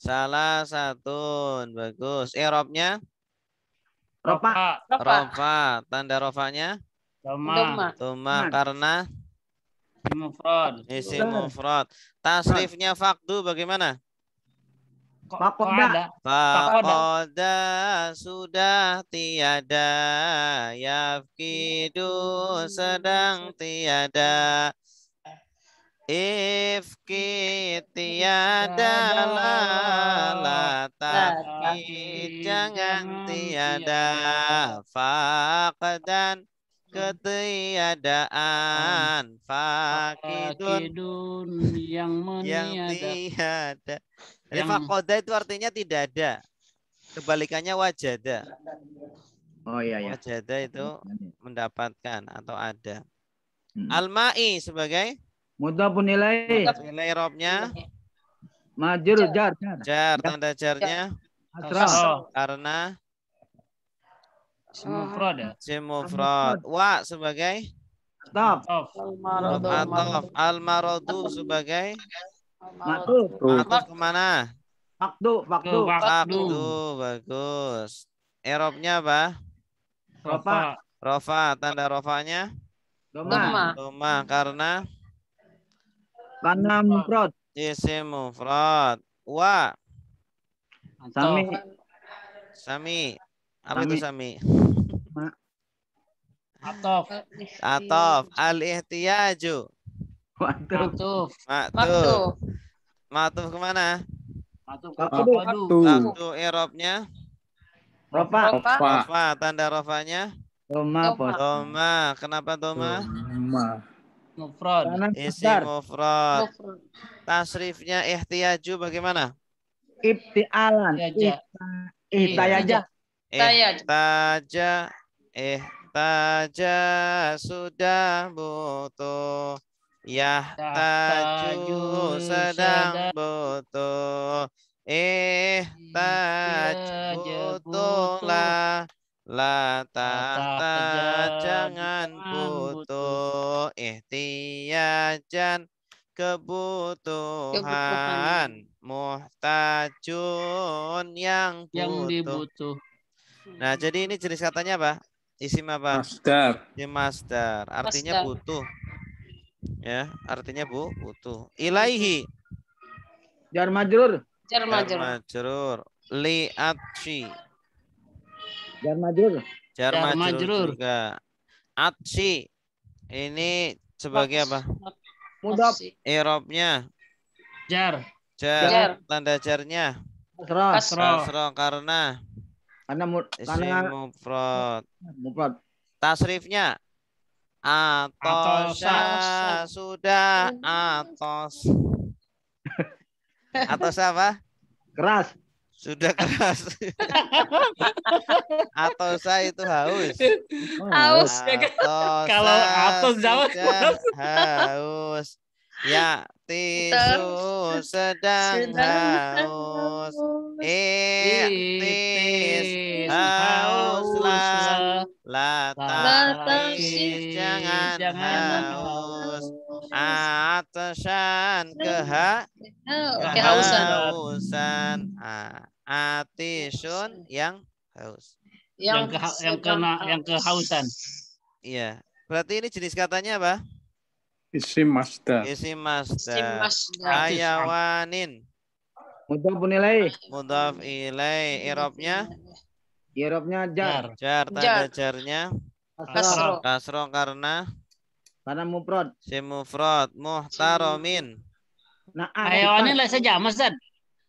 salah satun. Bagus. I'rabnya Rofa. rofa, tanda rofanya Doma. doma karena Mufrad. isim mufrad. Tasrifnya faqdu bagaimana? Fakoda. Fakoda sudah tiada, yafkidu sedang tiada, ifki tiada, la tafki jangan tiada, faqdan ketiadaan, fakidun yang yang tiada. Jadi Yang- fakoda itu artinya tidak ada. Kebalikannya wajada. Oh iya ya. Wajada itu mendapatkan atau ada. Al-ma'i sebagai Mudhafun ilaih. nilai robnya Majrur jar. jar, tanda jarnya Asra. karena Mufrad ya. simufrad. Wa sebagai Stop. atof. Al-maradu sebagai Maktub. atof kemana? Fakdu. Fakdu. Bagus. Erobnya apa? Rofa. Rofa, tanda rofanya Doma. doma karena Mufrad. isim mufrad. Wa Sami. sami. Apa itu sami? Atof. Atof. Al-ihtiyaju. Waduh. Maktuf. Maktuf kemana? Atof. Fakdu erobnya Rofa. rofa, tanda rofanya Doma. doma. Kenapa doma? Mufrad. Isim mufrad. Tasrifnya ihtiyaju bagaimana? Ibtialan. Ihtayaja. Ihtaja sudah butuh. Yahtaju sedang butuh. Ihtaj butuhlah. La tahta jangan butuh. Ihtiyajan kebutuhan. Muhtajun yang butuh. Nah, jadi ini jenis katanya apa? Isim apa? Masdar. Isim masdar. Artinya butuh. Ya, artinya butuh. Ilaihi. Jar majrur. Jar Majrur. Li'atshi. Jar majrur. Jar majrur juga. Atshi. Ini sebagai apa? Mudhaf. I'rabnya Jar. jar. Tanda jarnya Asra. kasra karena isim mufrad. Tasrifnya atosha sudah atos. Atos apa? Keras. Sudah keras. Atau saya itu haus. Haus. Atau Kalau atos Jawa sudah haus. Ya, tisu sedang haus. Tis hauslah. Latakis jangan haus. Atasan kehausan. Atisun yang haus. Yang kehausan. Iya. Berarti ini jenis katanya apa? Isim masdar. Isim masdar. Hayawanin. Mudhaf ilaih. Mudhaf ilaih. I'rabnya? I'rabnya jar. Jar. Tanda jarnya? Kasroh karena mufrad. Si mufrad. Muhtaromin. Nah, Hayawanin lah saja, Ustaz.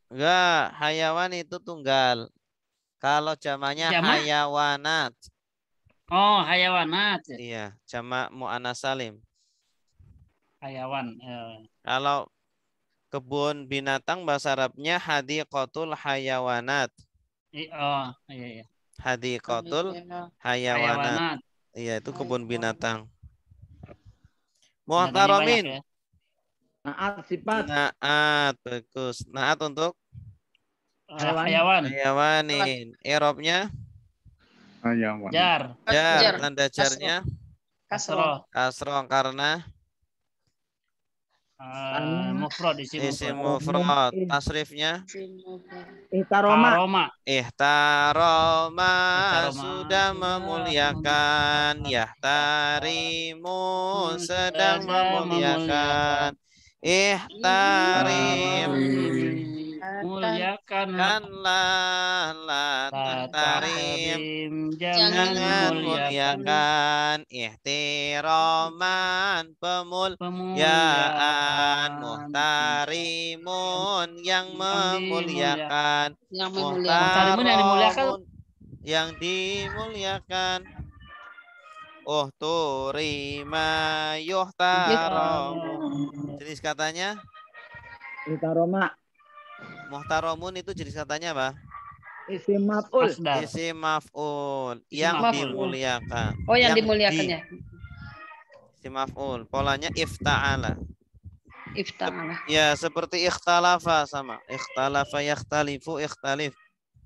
Enggak, hayawan itu tunggal. Kalau jamaknya hayawanat. Oh, hayawanat. Iya, jamak mu'annas salim. Hayawan. Kalau kebun binatang bahasa Arabnya hadiqatul hayawanat. Oh, iya. Hadiqatul hayawanat. Iya, itu kebun binatang. Muhtaromin. Naat sifat. Naat, bagus. Naat untuk hayawan. Hayawanin. I'rabnya? Hayawan. Jar. Tanda jarnya? Kasroh karena mufrad. Isim mufrad. Tasrifnya? Ihtaroma. Sudah memuliakan. Yahtarimu sedang memuliakan. Ihtarim muliakanlah. Tarim jangan muliakan. Ihtiraman pemuliaan. Muhtarimun yang memuliakan. Muhtarimun yang dimuliakan. Yang dimuliakan. Turima yuhtaramu. Jenis katanya? Ihtaroma. Muhtaramun itu jenis katanya apa? Isim maf'ul. Isim maf'ul. Yang dimuliakan. Oh, yang dimuliakan ya. Isim maf'ul. Polanya ifta'ala. Ifta'ala. Ya, seperti ikhtalafa sama. Ikhtalafa yakhtalifu ikhtalif.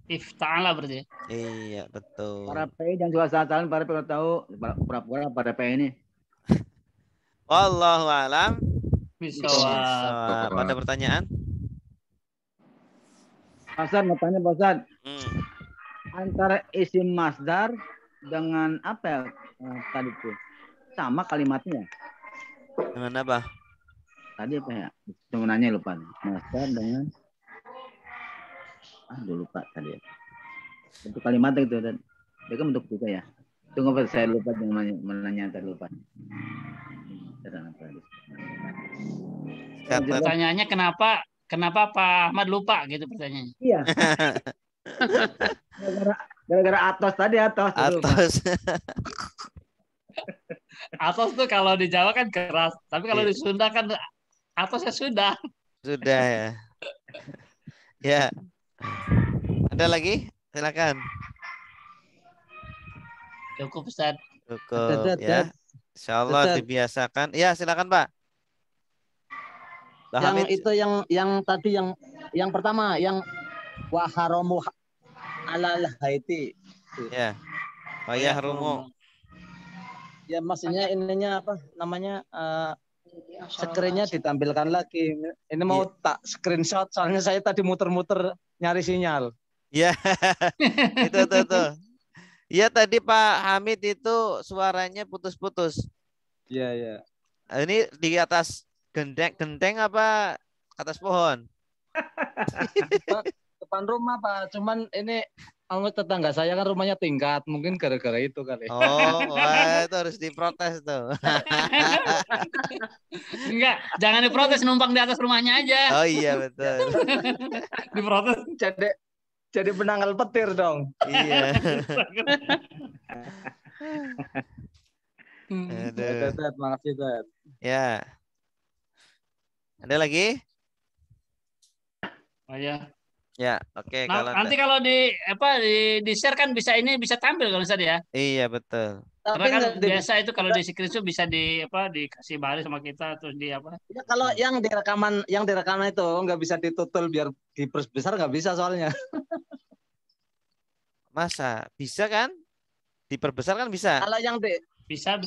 Ifta'ala berarti. Iya, betul. Para PI dan juga sasaran para PI tahu pura-pura para PI ini. Wallahu alam. Bisawab. Pada pertanyaan? Ustaz mau tanya Pak Ustaz. Antara isim masdar dengan apa ya tadi itu? Sama kalimatnya. Dengan apa? Tadi apa ya? Cuma nanya lupa. Masdar dengan lupa tadi ya. Bentuk kalimat itu dan dia kan bentuk juga ya. Tunggu saya lupa dengan menanya tadi lupa. Pertanyaannya kenapa Pak Ahmad lupa gitu pertanyaannya? Iya. Gara-gara atos tadi atos. Atos tuh kalau di Jawa kan keras, tapi kalau di Sunda kan atosnya sudah. Sudah ya. Ya. Ada lagi? Silakan. Cukup Ustaz. Cukup ya. Insyaallah dibiasakan. Ya, silakan Pak. Yang itu yang tadi yang pertama yang waharamu alal haiti. Ya. Wayahrumu. Ya maksudnya ininya apa namanya screen-nya ditampilkan lagi. Ini mau tak screenshot soalnya saya tadi muter-muter nyari sinyal. Ya. Itu. Iya tadi Pak Hamid itu suaranya putus-putus. Iya. Ini di atas genteng apa atas pohon? Depan rumah Pak. Cuman ini tetangga saya kan rumahnya tingkat. Mungkin gara-gara itu kali. Oh, wah, itu harus diprotes tuh. Enggak, jangan diprotes, numpang di atas rumahnya aja. Oh iya betul. Diprotes jadi penanggal petir dong. Iya. Aduh. Makasih, Dad. Ya. Ada lagi? Oh ya. Ya, oke. Nah, nanti kalau di share kan bisa tampil kalau Ustaz ya. Iya, betul. Karena kan biasa itu kalau di screenshot bisa dikasih baris sama kita terus di apa? Ya, kalau yang direkaman itu nggak bisa ditutul biar diperbesar, nggak bisa soalnya. Masa bisa kan? Diperbesar kan bisa? Kalau yang bisa.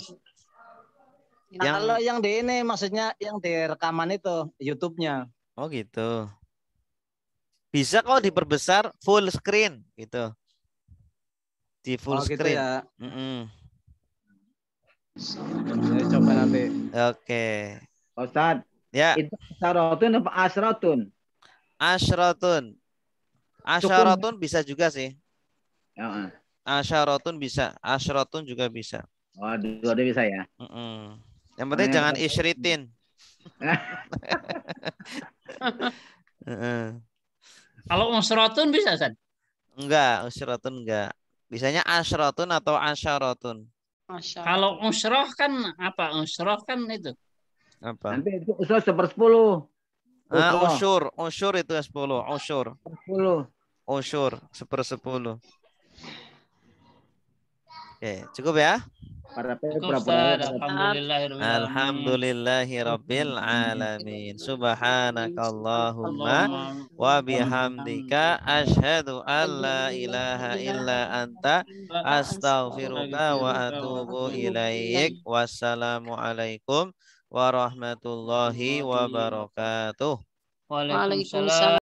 Kalau yang di ini maksudnya yang direkaman itu YouTube-nya. Oh gitu. Bisa kok diperbesar full screen gitu. Di full screen. Gitu ya. Saya coba nanti. Oke. Ustaz. Ya. Itu asyaratun apa asratun? Asyaratun. Asyaratun bisa juga sih. Ya. Asyaratun bisa. Asyaratun juga bisa. Oh, dua-dua bisa ya. Yang penting jangan isyritin. Kalau usratun bisa, San? Enggak, usratun enggak. Bisanya asyaratun atau asyaratun. Kalau usroh kan apa? Usroh kan itu. Apa? Nanti itu usroh 1/10. Usyur itu 10. Usyur. 10. Usyur 1/10. Oke, cukup ya? Alhamdulillahirabbil alamin. Subhanakallahumma wa bihamdika asyhadu an la ilaha illa anta astaghfiruka wa atubu ilaik. Wassalamualaikum warahmatullahi wabarakatuh. Waalaikumsalam.